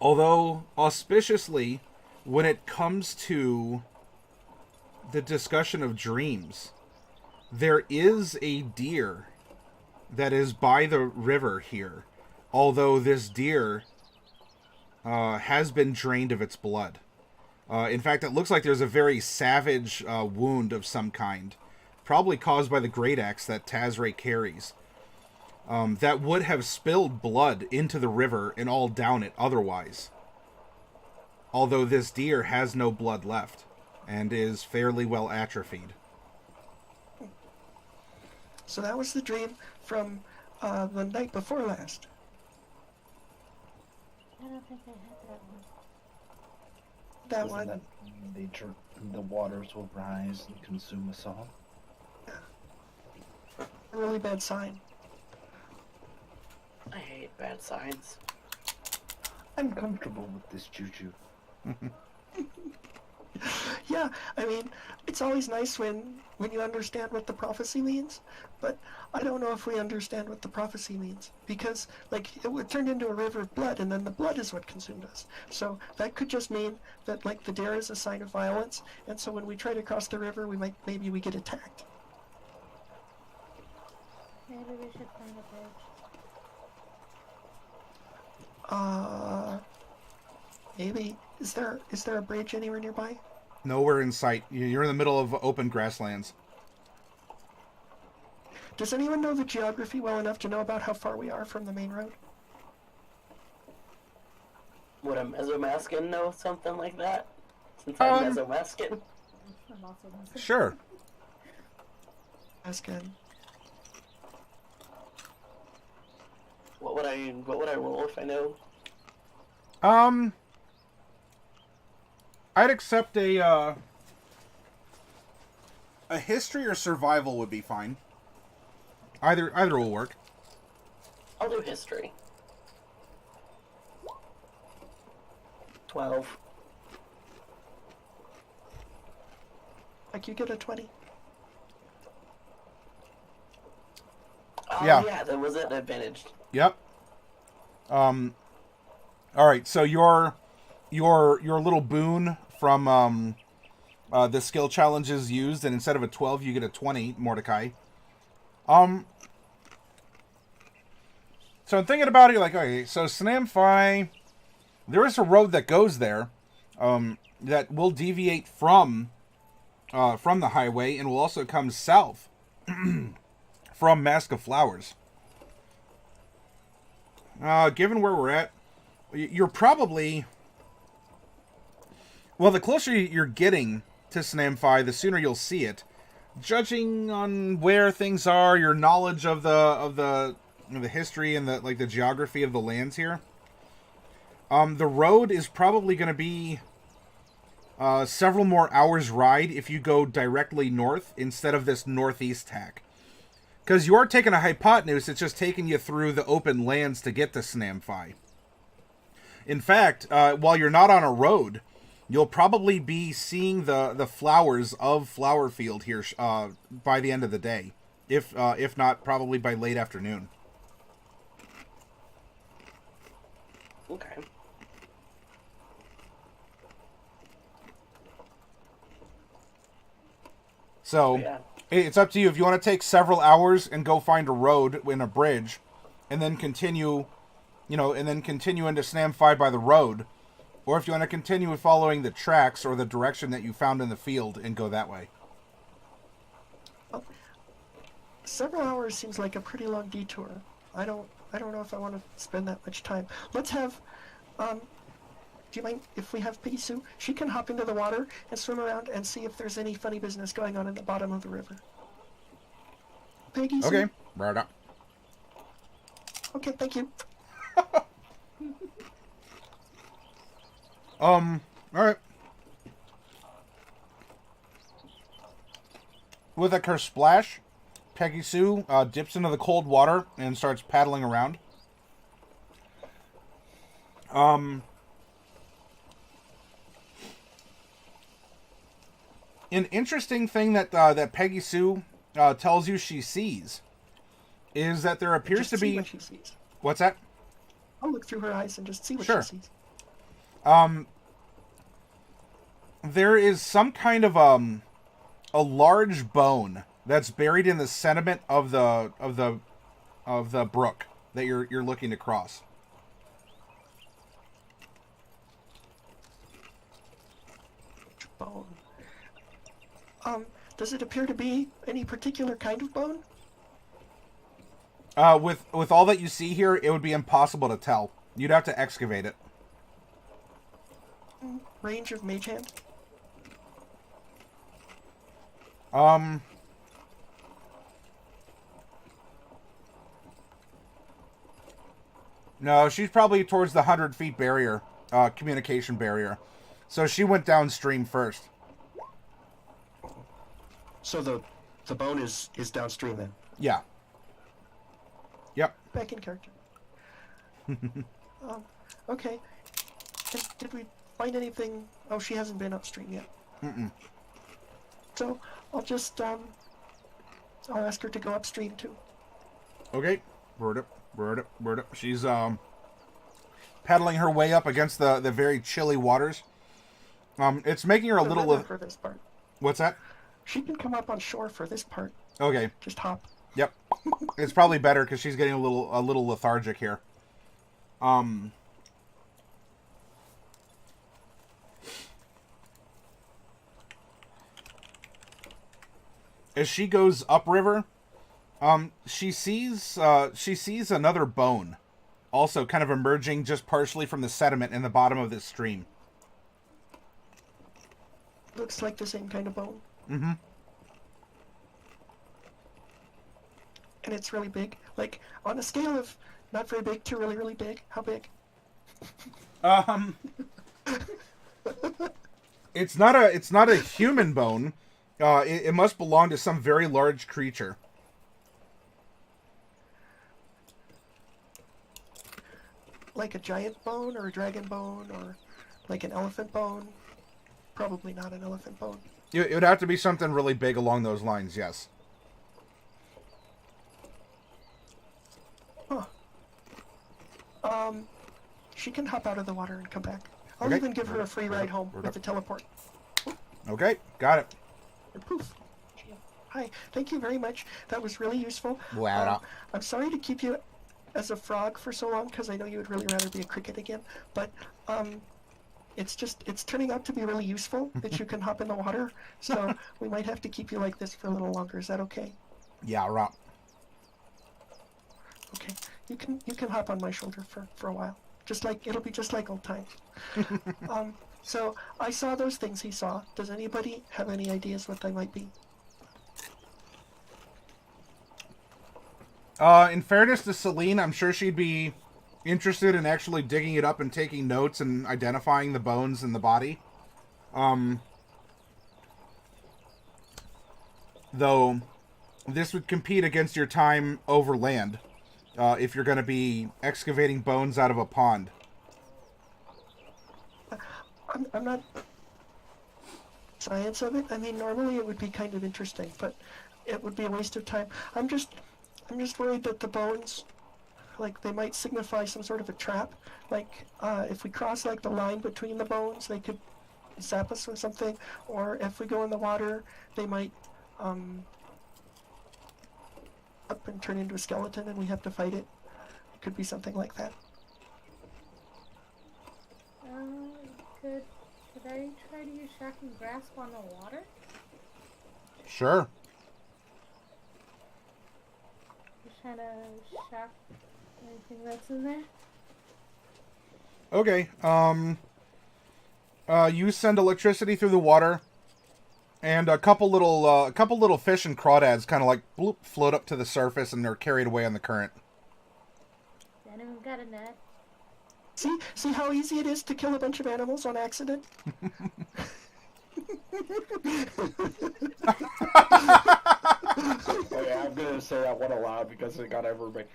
Although, auspiciously, when it comes to the discussion of dreams, there is a deer that is by the river here. Although this deer has been drained of its blood. In fact, it looks like there's a very savage wound of some kind, probably caused by the great axe that Tazrae carries. that would have spilled blood into the river and all down it otherwise. Although this deer has no blood left and is fairly well atrophied. So that was the dream from the night before last. I don't think I had that one. That Isn't one. that nature, the waters will rise and consume us all? A really bad sign. I hate bad signs. I'm comfortable with this juju. Yeah, I mean, it's always nice when you understand what the prophecy means, but I don't know if we understand what the prophecy means, because, like, it turned into a river of blood, and then the blood is what consumed us. So that could just mean that, like, the dare is a sign of violence, and so when we try to cross the river, maybe we get attacked. Maybe we should find a bridge. Maybe. Is there a bridge anywhere nearby? Nowhere in sight. You're in the middle of open grasslands. Does anyone know the geography well enough to know about how far we are from the main road? Would a Mesomaskin know something like that? Since I'm Mesomaskin? I'm also missing. Sure. That's good. What would I roll if I know? I'd accept a history or survival would be fine. Either will work. I'll do history. 12. Like, you get a 20. Oh, Yeah. yeah, that was it. Advantaged. Yep. All right. So your little boon from the skill challenge is used, and instead of a 12, you get a 20, Mordecai. So I'm thinking about it, like, okay, so Snamfi, there is a road that goes there, that will deviate from the highway and will also come south from Mask of Flowers. Given where we're at, you're probably... Well, the closer you're getting to Snamfi, the sooner you'll see it. Judging on where things are, your knowledge of the history and the geography of the lands here, the road is probably going to be several more hours ride if you go directly north instead of this northeast tack. Because you are taking a hypotenuse, it's just taking you through the open lands to get to Snamfi. In fact, while you're not on a road, you'll probably be seeing the flowers of Flowerfield here by the end of the day. If not, probably by late afternoon. Okay. So, Yeah. it's up to you. If you want to take several hours and go find a road in a bridge, and then continue into Snamfi by the road, or if you want to continue following the tracks or the direction that you found in the field and go that way. Well, several hours seems like a pretty long detour. I don't know if I want to spend that much time. Let's have, do you mind if we have Piggy Sue? She can hop into the water and swim around and see if there's any funny business going on in the bottom of the river. Piggy Sue? Okay, right up. Okay, thank you. Alright. With a Kersplash, Peggy Sue dips into the cold water and starts paddling around. An interesting thing that Peggy Sue tells you she sees is that there appears Just to see be... what she sees. What's that? I'll look through her eyes and just see what Sure. she sees. There is some kind of a large bone that's buried in the sediment of the brook that you're looking to cross. Bone. Does it appear to be any particular kind of bone? With all that you see here, it would be impossible to tell. You'd have to excavate it. Range of mage hand? No, she's probably towards the 100 feet barrier, communication barrier. So she went downstream first. So the bone is downstream then? Yeah. Yep. Back in character. Okay. And did we find anything? Oh, she hasn't been upstream yet. Mm-mm. So I'll just I'll ask her to go upstream too. Okay. Word up. She's paddling her way up against the very chilly waters. It's making her a little. For this part. What's that? She can come up on shore for this part. Okay. Just hop. Yep. It's probably better because she's getting a little lethargic here. As she goes upriver, she sees another bone, also kind of emerging just partially from the sediment in the bottom of this stream. Looks like the same kind of bone. Mm-hmm. And it's really big. Like, on a scale of not very big to really, really big, how big? It's not a human bone. It must belong to some very large creature. Like a giant bone or a dragon bone or like an elephant bone? Probably not an elephant bone. It would have to be something really big along those lines, yes. Huh. She can hop out of the water and come back. I'll Okay. even give her a free ride home with the teleport. Okay, got it. And poof. Hi, thank you very much. That was really useful. Wow. I'm sorry to keep you as a frog for so long because I know you would really rather be a cricket again. But it's turning out to be really useful that you can hop in the water. So we might have to keep you like this for a little longer. Is that okay? Yeah, right. Okay. You can hop on my shoulder for a while. It'll be just like old times. So I saw those things he saw. Does anybody have any ideas what they might be? In fairness to Celine, I'm sure she'd be interested in actually digging it up and taking notes and identifying the bones in the body. Though this would compete against your time over land, if you're going to be excavating bones out of a pond. I'm not science of it. I mean, normally it would be kind of interesting, but it would be a waste of time. I'm just worried that the bones, like, they might signify some sort of a trap. Like, if we cross, like, the line between the bones, they could zap us with something. Or if we go in the water, they might, up and turn into a skeleton and we have to fight it. It could be something like that. Could I try to use shocking grasp on the water? Sure. Just trying to shock anything that's in there. Okay. You send electricity through the water, and a couple little fish and crawdads kind of like bloop, float up to the surface, and they're carried away on the current. Anyone got a net? See how easy it is to kill a bunch of animals on accident? Oh yeah, I'm gonna say that one aloud because it got everybody.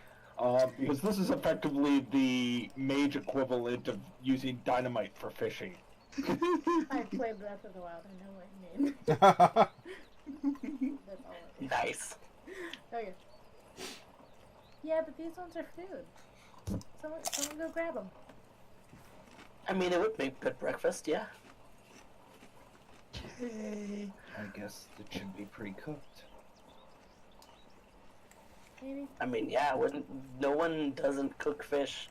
Because this is effectively the mage equivalent of using dynamite for fishing. I played Breath of the Wild. I know what you mean. That's all it is. Nice. Okay. Yeah, but these ones are food. Someone go grab them. I mean, it would make good breakfast, yeah. Okay. I guess it should be pre-cooked. Maybe. I mean, yeah, no one doesn't cook fish.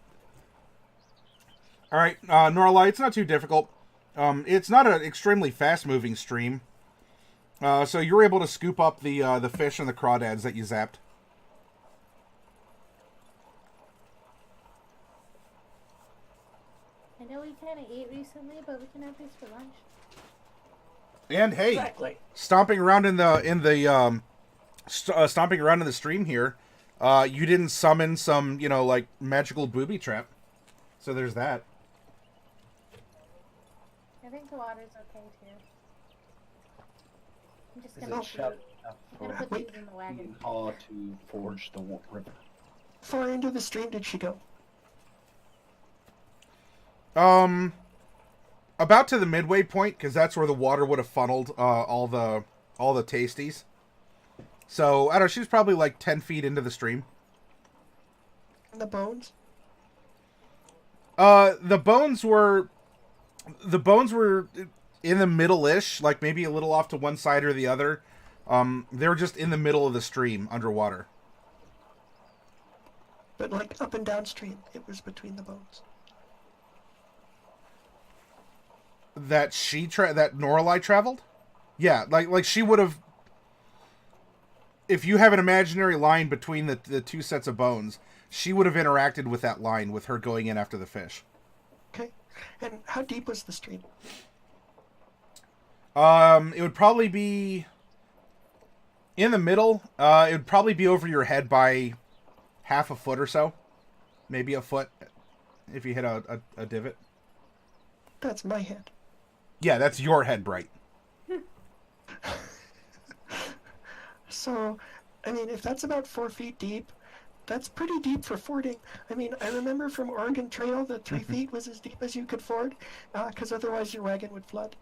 All right, Norlai, it's not too difficult. It's not an extremely fast-moving stream, so you're able to scoop up the fish and the crawdads that you zapped. know we kind of ate recently, but we can have these for lunch. And hey, Exactly. stomping around in the stomping around in the stream here, you didn't summon some, like magical booby trap. So there's that. I think the water's okay too. I'm just Is gonna it put, shallow I'm enough gonna put for these in the wagon. Yeehaw to forge the river? Far into the stream did she go? About to the midway point, because that's where the water would have funneled all the tasties. So I don't know. She was probably like 10 feet into the stream. And the bones? The bones were in the middle-ish, like maybe a little off to one side or the other. They were just in the middle of the stream underwater. But like up and downstream, it was between the bones. That that Norlai traveled? Yeah, like she would have. If you have an imaginary line between the two sets of bones, she would have interacted with that line with her going in after the fish. Okay. And how deep was the stream? It would probably be in the middle. It would probably be over your head by half a foot or so, maybe a foot, if you hit a divot. That's my head. Yeah, that's your head, Bright. So, I mean, if that's about 4 feet deep, that's pretty deep for fording. I mean, I remember from Oregon Trail that 3 feet was as deep as you could ford, because otherwise your wagon would flood.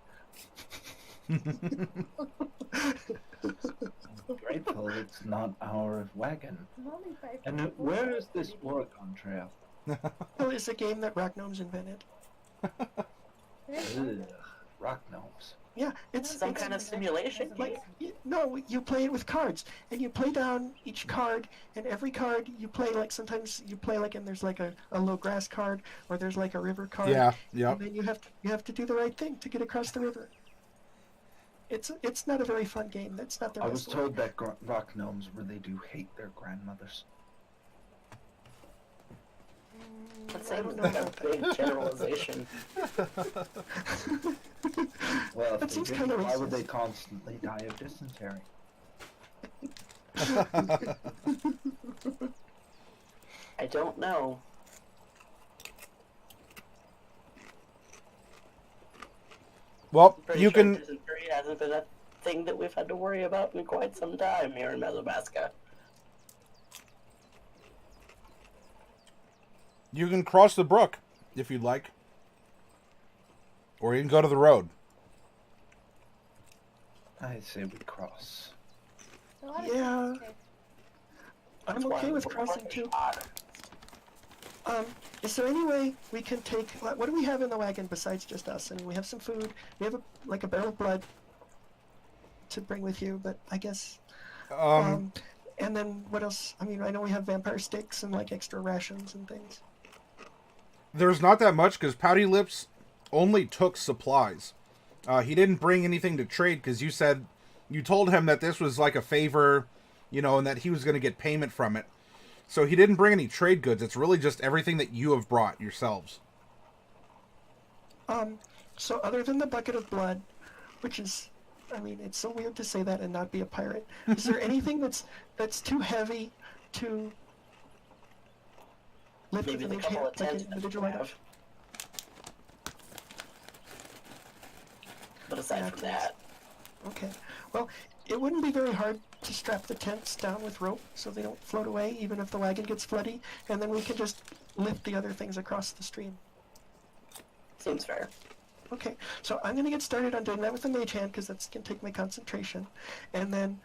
Grateful it's not our wagon. I'm only 5 feet. And where is this Oregon Trail? Well, it's a game that Rock Gnomes invented. Ugh, rock gnomes. Yeah, it's Some kind of simulation game. like no, you play it with cards, and you play down each card, and every card you play like sometimes you play like and there's like a low grass card or there's like a river card. Yeah. And then you have to do the right thing to get across the river. It's not a very fun game. That's not the I was best told that rock gnomes really do hate their grandmothers. That I seems don't know like a about big generalization. Well, if That they seems didn't, kinda why would racist. they constantly die of dysentery? I don't know. Well, Pretty you sure can. dysentery hasn't been a thing that we've had to worry about in quite some time here in Mesobaska. You can cross the brook if you'd like, or you can go to the road. I say we cross. A lot of Yeah. times, I'm okay with crossing too. Is there any way we can take? What do we have in the wagon besides just us? I mean, we have some food. We have like a barrel of blood to bring with you, but I guess. And then what else? I mean, I know we have vampire sticks and like extra rations and things. There's not that much because Pouty Lips only took supplies. He didn't bring anything to trade because you told him that this was like a favor, and that he was going to get payment from it. So he didn't bring any trade goods. It's really just everything that you have brought yourselves. So other than the bucket of blood, which is, I mean, it's so weird to say that and not be a pirate. Is there anything that's too heavy to lift Maybe with the an couple of like an tents that individual we item? have. But aside Yeah, from that, Okay. Well, it wouldn't be very hard to strap the tents down with rope so they don't float away, even if the wagon gets floody, and then we can just lift the other things across the stream. seems fair. Okay, so I'm going to get started on doing that with the mage hand because that's going to take my concentration. And then,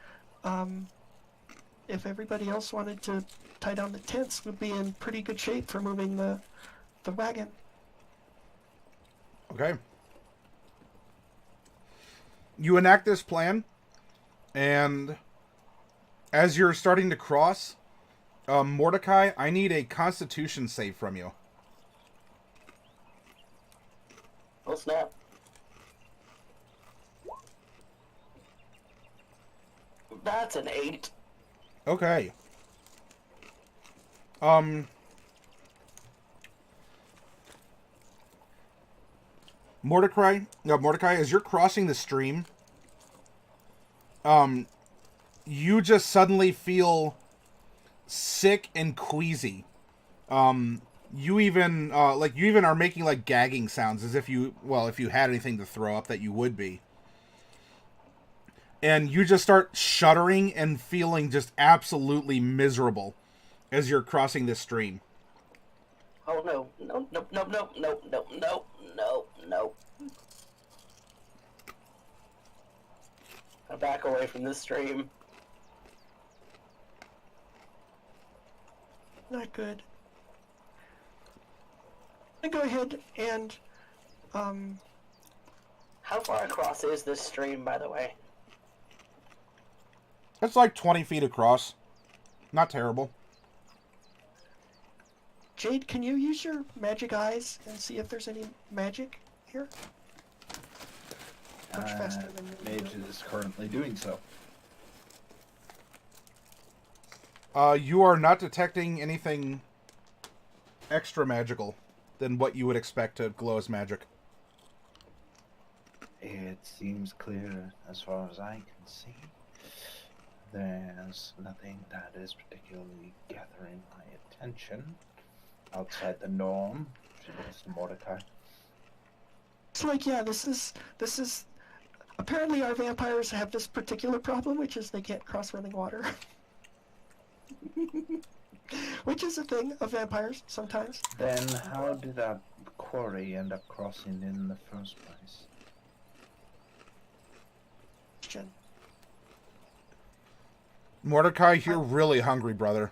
if everybody else wanted to tie down the tents, we'd be in pretty good shape for moving the wagon. Okay. You enact this plan, and as you're starting to cross, Mordecai, I need a Constitution save from you. Oh snap. That's an 8. Okay. Mordecai, as you're crossing the stream, you just suddenly feel sick and queasy. You even are making like gagging sounds as if if you had anything to throw up that you would be. And you just start shuddering and feeling just absolutely miserable as you're crossing this stream. Oh no, no, no, no, no, no, no, no, no, no. I'll back away from this stream. Not good. I go ahead and, How far across is this stream, by the way? It's like 20 feet across. Not terrible. Jade, can you use your magic eyes and see if there's any magic here? Much faster than you Mage is currently doing so. You are not detecting anything extra magical than what you would expect to glow as magic. It seems clear as far as I can see. There's nothing that is particularly gathering my attention outside the norm. She looks to Mordecai. It's like, yeah, this is apparently our vampires have this particular problem, which is they can't cross running water. Which is a thing of vampires sometimes. Then how did that quarry end up crossing in the first place? Question. Mordecai, you're really hungry, brother.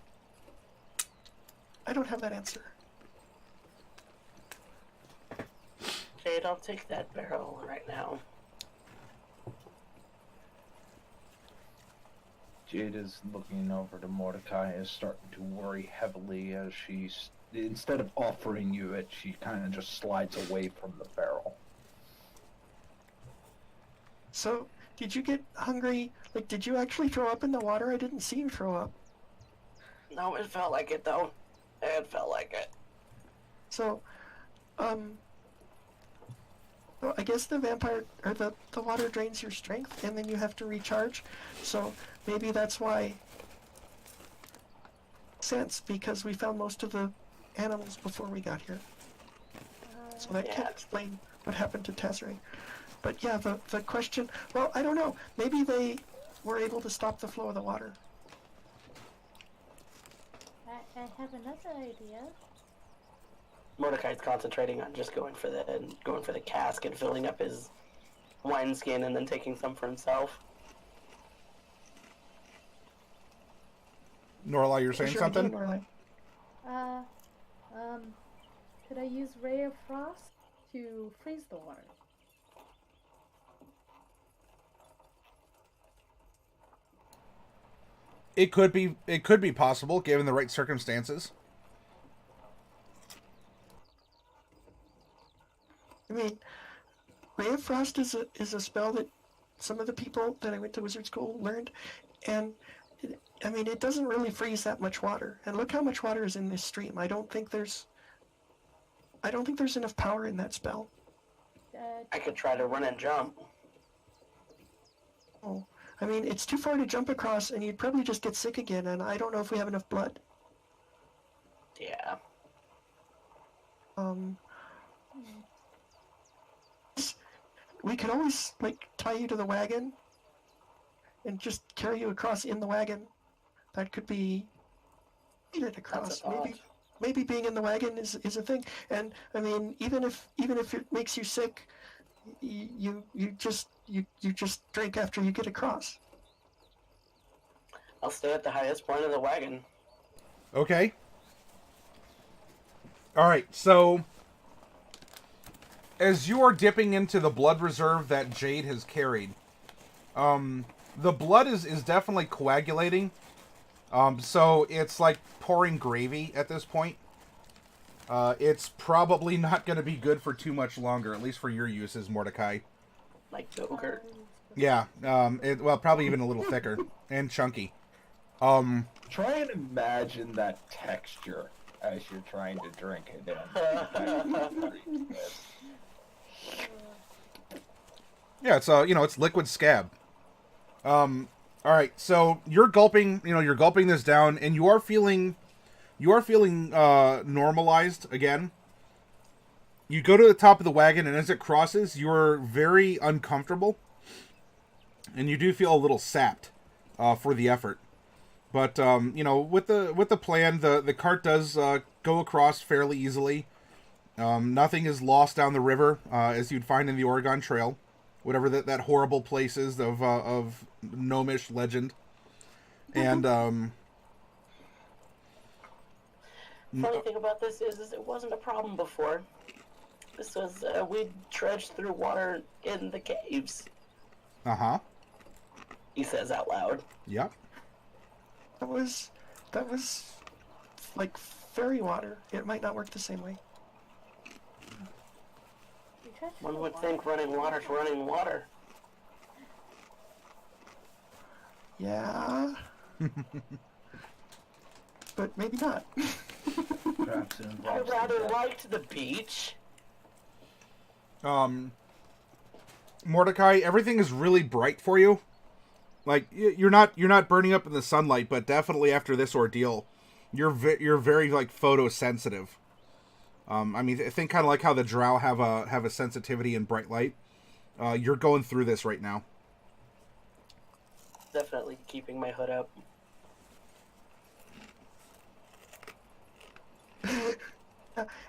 I don't have that answer. Jade, I'll take that barrel right now. Jade is looking over to Mordecai, is starting to worry heavily as she's, instead of offering you it, she kind of just slides away from the barrel. So, did you get hungry? Like, did you actually throw up in the water? I didn't see you throw up. No, it felt like it, though. It felt like it. So, well, I guess the vampire, or the water drains your strength, and then you have to recharge. So, maybe that's why. Sense, because we found most of the animals before we got here. So that Yeah. can't explain what happened to Tazrae. But yeah, the question, well, I don't know. Maybe they were able to stop the flow of the water. I have another idea. Mordecai's concentrating on just going for the cask and filling up his wineskin and then taking some for himself. Norla, you're saying What's your idea, something? Norlai? Could I use Ray of Frost to freeze the water? It could be possible given the right circumstances. I mean, Ray of Frost is a spell that some of the people that I went to wizard school learned, and it doesn't really freeze that much water. And look how much water is in this stream. I don't think there's enough power in that spell. I could try to run and jump. Oh, I mean, it's too far to jump across, and you'd probably just get sick again. And I don't know if we have enough blood. Yeah. We could always tie you to the wagon and just carry you across in the wagon. That could be needed across. That's a thought. Maybe being in the wagon is a thing. And I mean, even if it makes you sick, you just drink after you get across. I'll stay at the highest point of the wagon. Okay. All right, so as you are dipping into the blood reserve that Jade has carried, the blood is definitely coagulating. So it's like pouring gravy at this point. It's probably not going to be good for too much longer, at least for your uses, Mordecai. Like yogurt. Yeah, probably even a little thicker and chunky. Try and imagine that texture as you're trying to drink it in. Yeah, it's it's liquid scab. All right, so you're gulping, you're gulping this down, and you are feeling normalized again. You go to the top of the wagon, and as it crosses, you're very uncomfortable, and you do feel a little sapped for the effort. But with the plan, the cart does go across fairly easily. Nothing is lost down the river as you'd find in the Oregon Trail, whatever that horrible place is of gnomish legend. And funny thing about this is it wasn't a problem before. This was we dredged through water in the caves. He says out loud. Yep. That was like fairy water. It might not work the same way. One would think running water's running water. Yeah. But maybe not. Perhaps it I involves rather some liked the beach. Mordecai, everything is really bright for you. Like you're not burning up in the sunlight, but definitely after this ordeal, you're very like photosensitive. I mean, I think kind of like how the drow have a sensitivity in bright light. You're going through this right now. Definitely keeping my hood up.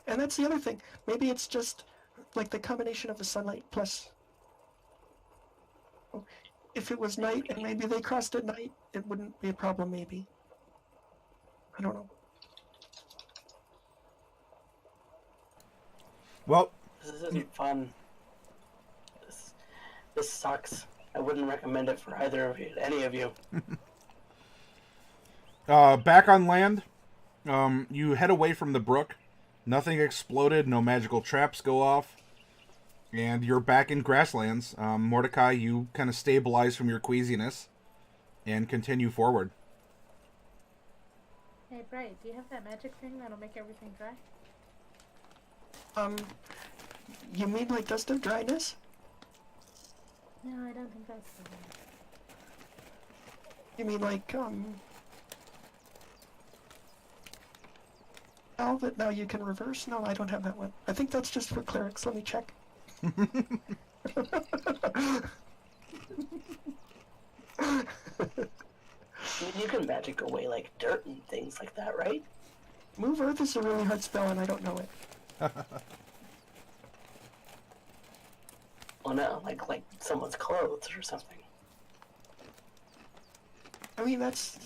And that's the other thing. Maybe it's just like the combination of the sunlight plus. If it was night and maybe they crossed at night, it wouldn't be a problem. Maybe. I don't know. Well, This isn't fun. This sucks. I wouldn't recommend it for either of you, any of you. back on land, you head away from the brook. Nothing exploded, no magical traps go off, and you're back in grasslands. Mordecai, you kind of stabilize from your queasiness and continue forward. Hey, Bright, do you have that magic thing that'll make everything dry? You mean like dust of dryness? No, I don't think that's the one. You mean like, now that now you can reverse? No, I don't have that one. I think that's just for clerics. Let me check. You can magic away like dirt and things like that, right? Move Earth is a really hard spell and I don't know it. Well, no, like someone's clothes or something. I mean, that's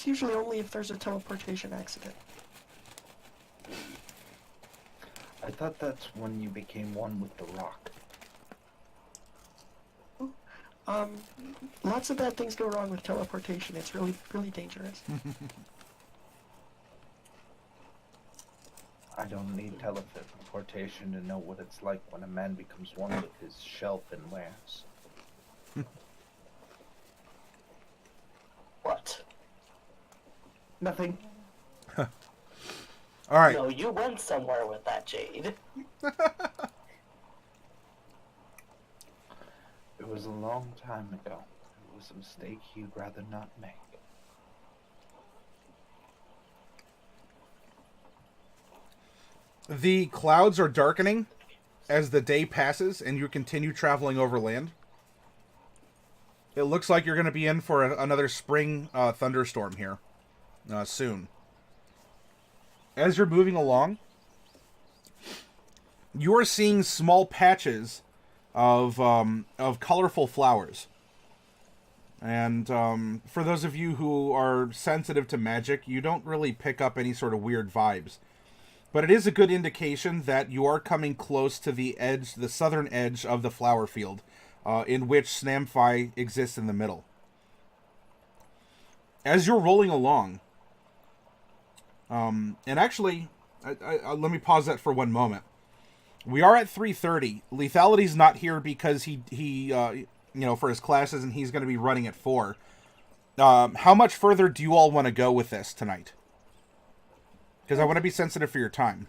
usually only if there's a teleportation accident. I thought that's when you became one with the rock. Lots of bad things go wrong with teleportation. It's really, really dangerous. I don't need teleportation to know what it's like when a man becomes one with his shelf and wares. What? Nothing. All right. No, you went somewhere with that jade. It was a long time ago. It was a mistake you'd rather not make. The clouds are darkening as the day passes and you continue traveling over land. It looks like you're going to be in for another spring thunderstorm here soon. As you're moving along, you are seeing small patches of colorful flowers. And for those of you who are sensitive to magic, you don't really pick up any sort of weird vibes. But it is a good indication that you are coming close to the edge, the southern edge of the flower field, in which Snamfi exists in the middle. As you're rolling along, and actually, let me pause that for one moment. We are at 3:30. Lethality's not here because he for his classes, and he's going to be running at 4. How much further do you all want to go with this tonight? Because I want to be sensitive for your time.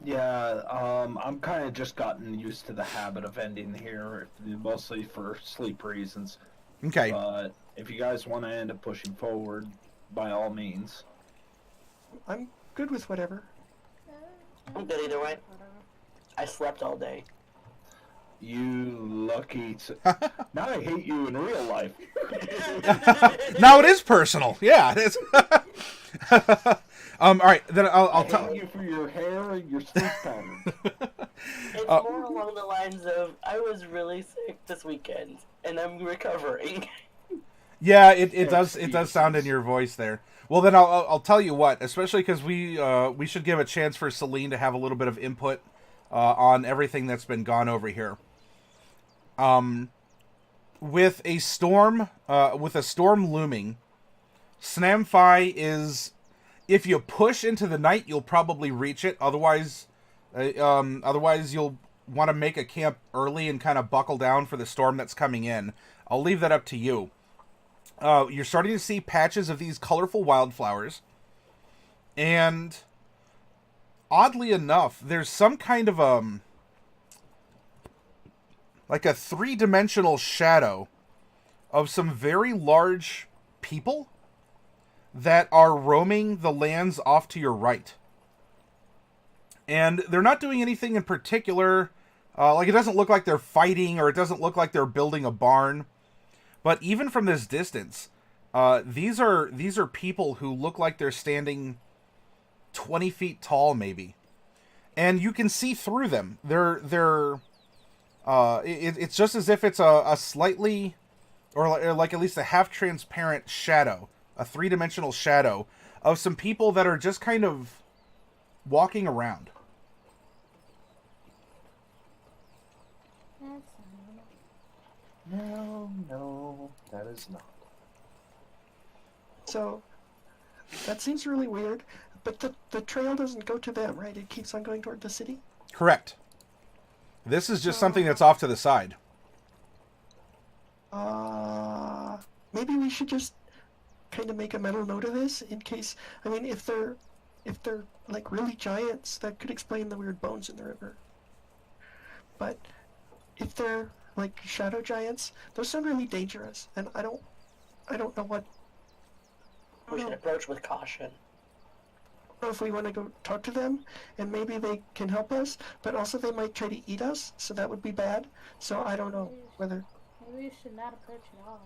Yeah, I'm kind of just gotten used to the habit of ending here, mostly for sleep reasons. Okay. But if you guys want to end up pushing forward, by all means. I'm good with whatever. I'm good either way. I slept all day. You lucky. Now I hate you in real life. Now it is personal. Yeah, it is. All right, then I'll I tell hate you for your hair and your sleep patterns. It's more along the lines of, I was really sick this weekend, and I'm recovering. Yeah, it does sound in your voice there. Well, then I'll tell you what, especially because we should give a chance for Celine to have a little bit of input on everything that's been gone over here. With a storm looming, Snamfi is, if you push into the night, you'll probably reach it. Otherwise you'll want to make a camp early and kind of buckle down for the storm that's coming in. I'll leave that up to you. You're starting to see patches of these colorful wildflowers, and oddly enough, there's some kind of like a 3-dimensional shadow of some very large people that are roaming the lands off to your right. And they're not doing anything in particular. Like, it doesn't look like they're fighting, or it doesn't look like they're building a barn. But even from this distance, these are people who look like they're standing 20 feet tall, maybe. And you can see through them. It's just as if it's a slightly, or like at least a half-transparent shadow, a 3-dimensional shadow of some people that are just kind of walking around. That's not No, that is not. So, that seems really weird, but the trail doesn't go to them, right? It keeps on going toward the city? Correct. This is just something that's off to the side. Maybe we should just kind of make a mental note of this in case, I mean, if they're like really giants, that could explain the weird bones in the river. But if they're like shadow giants, those sound really dangerous, and I don't know what. We should approach with caution. I don't know if we want to go talk to them, and maybe they can help us, but also they might try to eat us, so that would be bad. So I don't know whether. Maybe we should not approach at all.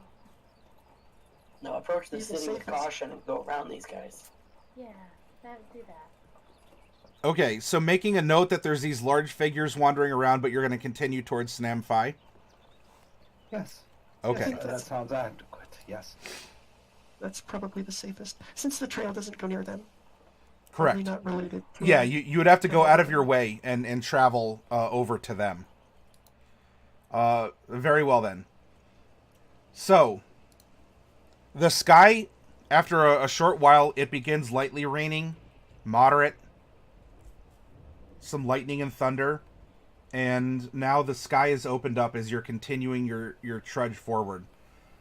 No, approach the Be the city with safest. caution and go around these guys. Yeah, do that. Okay, so making a note that there's these large figures wandering around, but you're going to continue towards Snamfi. Yes. Okay. That sounds adequate. Yes. That's probably the safest, since the trail doesn't go near them. Correct. Probably not related. To Yeah, you would have to go out of your way and travel over to them. Very well then. So, the sky, after a short while, it begins lightly raining, moderate, some lightning and thunder, and now the sky is opened up as you're continuing your trudge forward.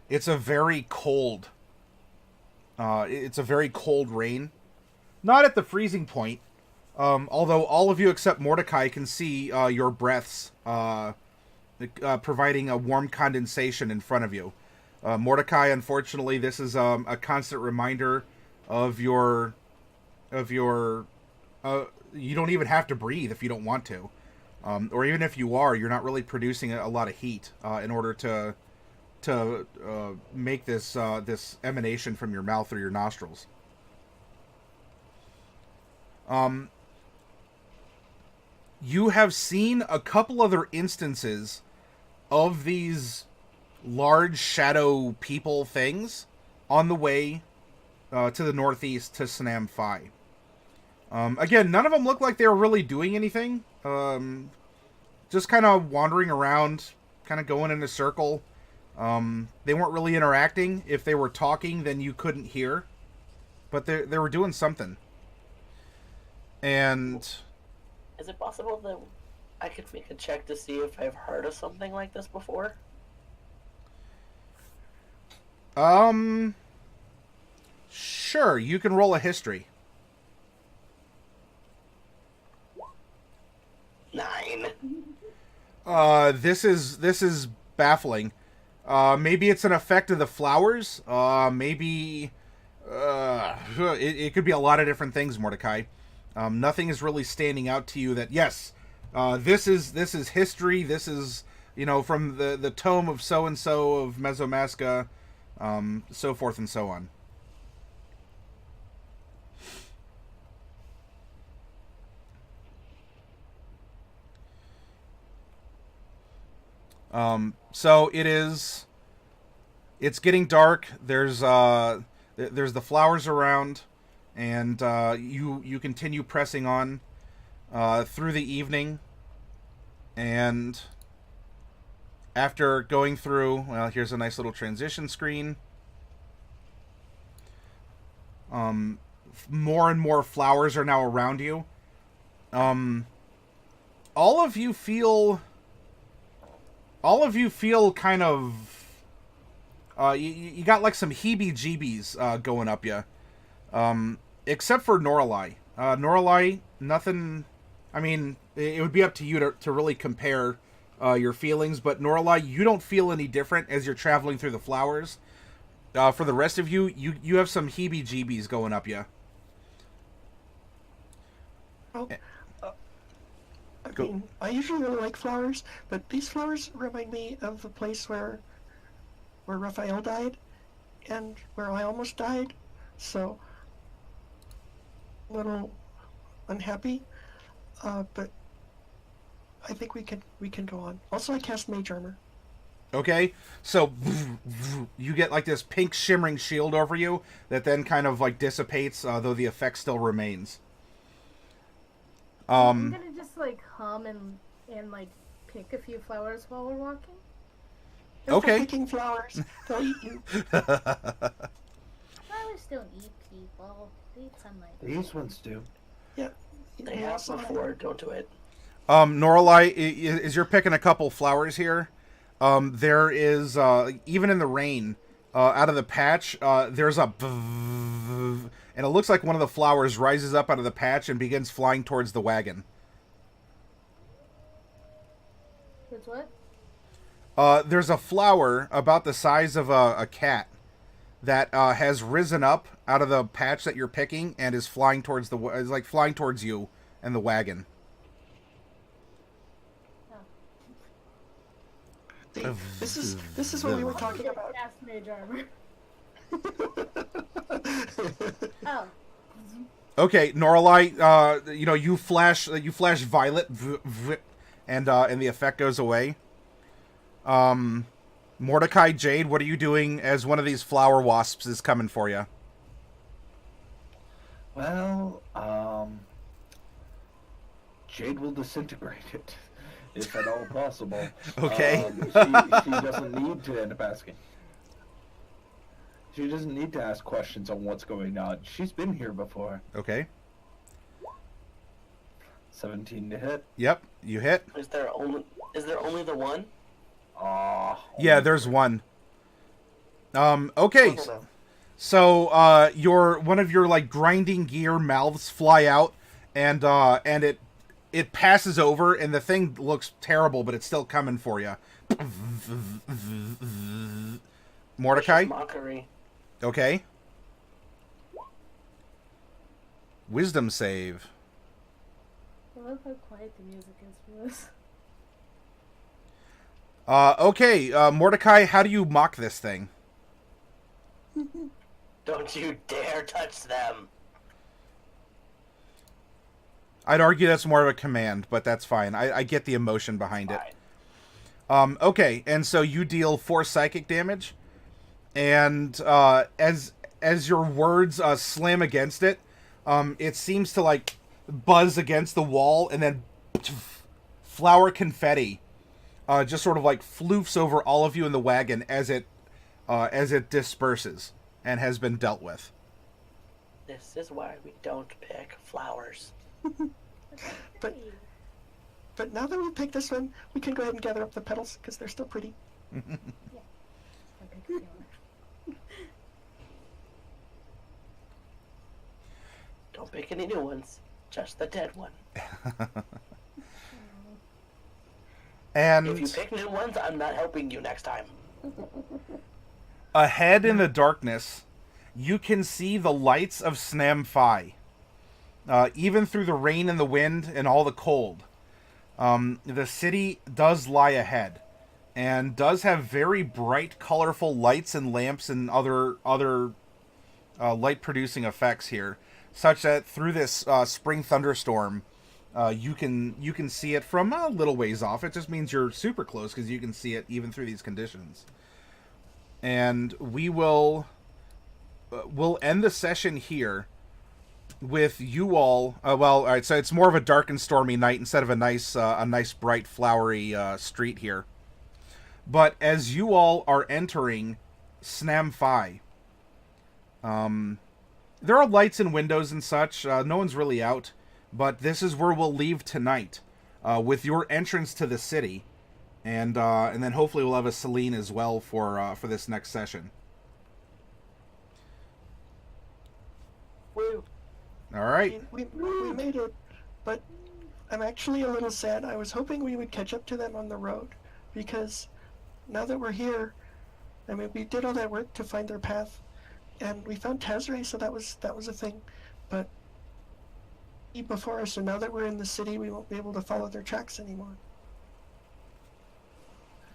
It's a very cold. It's a very cold rain. Not at the freezing point, although all of you except Mordecai can see your breaths providing a warm condensation in front of you. Mordecai, unfortunately, this is a constant reminder of your. You don't even have to breathe if you don't want to, or even if you are, you're not really producing a lot of heat in order to make this emanation from your mouth or your nostrils. You have seen a couple other instances of these large shadow people things on the way to the northeast to Sanam Phi. Again, none of them look like they were really doing anything. Just kind of wandering around, kind of going in a circle. They weren't really interacting. If they were talking, then you couldn't hear. But they were doing something. And Is it possible that I could make a check to see if I've heard of something like this before? Sure, you can roll a history. This is baffling. Maybe it's an effect of the flowers. Maybe it could be a lot of different things, Mordecai. Nothing is really standing out to you that yes, this is history. This is from the tome of so and so of Mesomasca, so forth and so on. So it's getting dark. There's the flowers around, and you continue pressing on through the evening, and after going through, well, here's a nice little transition screen. More and more flowers are now around you. All of you feel kind of you got like some heebie-jeebies going up you, except for Norlai. Norlai, nothing. I mean, it would be up to you to really compare your feelings, but Norlai, you don't feel any different as you're traveling through the flowers. For the rest of you, you have some heebie-jeebies going up you. Oh, I mean, I usually really like flowers, but these flowers remind me of the place where Raphael died, and where I almost died, so a little unhappy, but I think we can go on. Also, I cast Mage Armor. Okay, so you get like this pink shimmering shield over you that then kind of like dissipates, though the effect still remains. I'm gonna just like hum and like pick a few flowers while we're walking. Okay. Picking flowers, they'll eat you. Flowers don't eat people. They eat sunlight. These ones do. Yeah. They have before. Don't do it. Norlai, as you're picking a couple flowers here, there is even in the rain, out of the patch, there's a and it looks like one of the flowers rises up out of the patch and begins flying towards the wagon. It's what? There's a flower about the size of a cat that has risen up out of the patch that you're picking and is flying towards flying towards you and the wagon. This is what we were talking about. Cast Mage Armor. Oh. Okay, Norlai, you flash violet, and the effect goes away. Mordecai, Jade, what are you doing as one of these flower wasps is coming for you? Well, Jade will disintegrate it, if at all possible. Okay. She doesn't need to end up asking. She doesn't need to ask questions on what's going on. She's been here before. Okay. 17 to hit. Yep, you hit. Is there only the one? Yeah, there's one. Okay. So, one of your like grinding gear mouths fly out, and it passes over, and the thing looks terrible, but it's still coming for you. Mordecai. Mockery. Okay. Wisdom save. I love how quiet the music is for this. Okay, Mordecai, how do you mock this thing? Don't you dare touch them. I'd argue that's more of a command, but that's fine. I get the emotion behind it. Okay, and so you deal 4 psychic damage, and as your words slam against it, it seems to like buzz against the wall, and then flower confetti just sort of like floofs over all of you in the wagon as it disperses and has been dealt with. This is why we don't pick flowers. But now that we've picked this one, we can go ahead and gather up the petals because they're still pretty. Don't pick any new ones, just the dead one. And If you pick new ones, I'm not helping you next time. ahead in the darkness, you can see the lights of Snam Phi. Even through the rain and the wind and all the cold, the city does lie ahead, and does have very bright, colorful lights and lamps and other light-producing effects here, such that through this spring thunderstorm, you can see it from a little ways off. It just means you're super close because you can see it even through these conditions. And we'll end the session here with you all. All right. So it's more of a dark and stormy night instead of a nice bright, flowery street here. But as you all are entering Snam Phi, there are lights and windows and such. No one's really out, but this is where we'll leave tonight, with your entrance to the city, and then hopefully we'll have a Celine as well for this next session. Woo. All right. We made it, but I'm actually a little sad. I was hoping we would catch up to them on the road, because now that we're here, I mean, we did all that work to find their path, and we found Tazrae, so that was a thing. But before us, so now that we're in the city, we won't be able to follow their tracks anymore.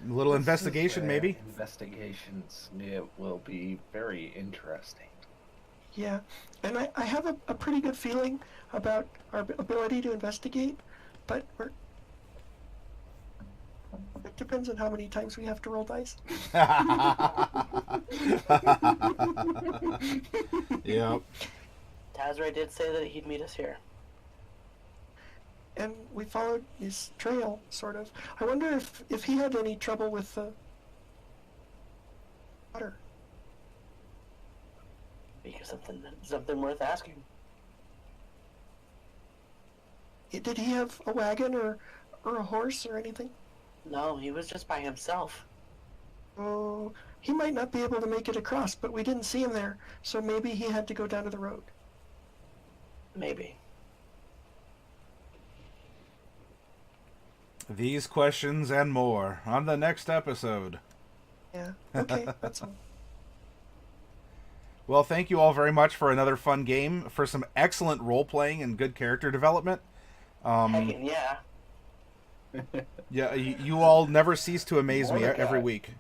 A little investigation, maybe? Investigations will be very interesting. Yeah, and I have a pretty good feeling about our ability to investigate, but it depends on how many times we have to roll dice. Yep. Tazrae did say that he'd meet us here. And we followed his trail, sort of. I wonder if he had any trouble with the water. Because something worth asking. Did he have a wagon or a horse or anything? No, he was just by himself. Oh, he might not be able to make it across, but we didn't see him there, so maybe he had to go down to the road. Maybe. These questions and more on the next episode. Yeah, okay, that's all. Well, thank you all very much for another fun game, for some excellent role-playing and good character development. Heckin' yeah. Yeah, you all never cease to amaze me every Mordecai. week.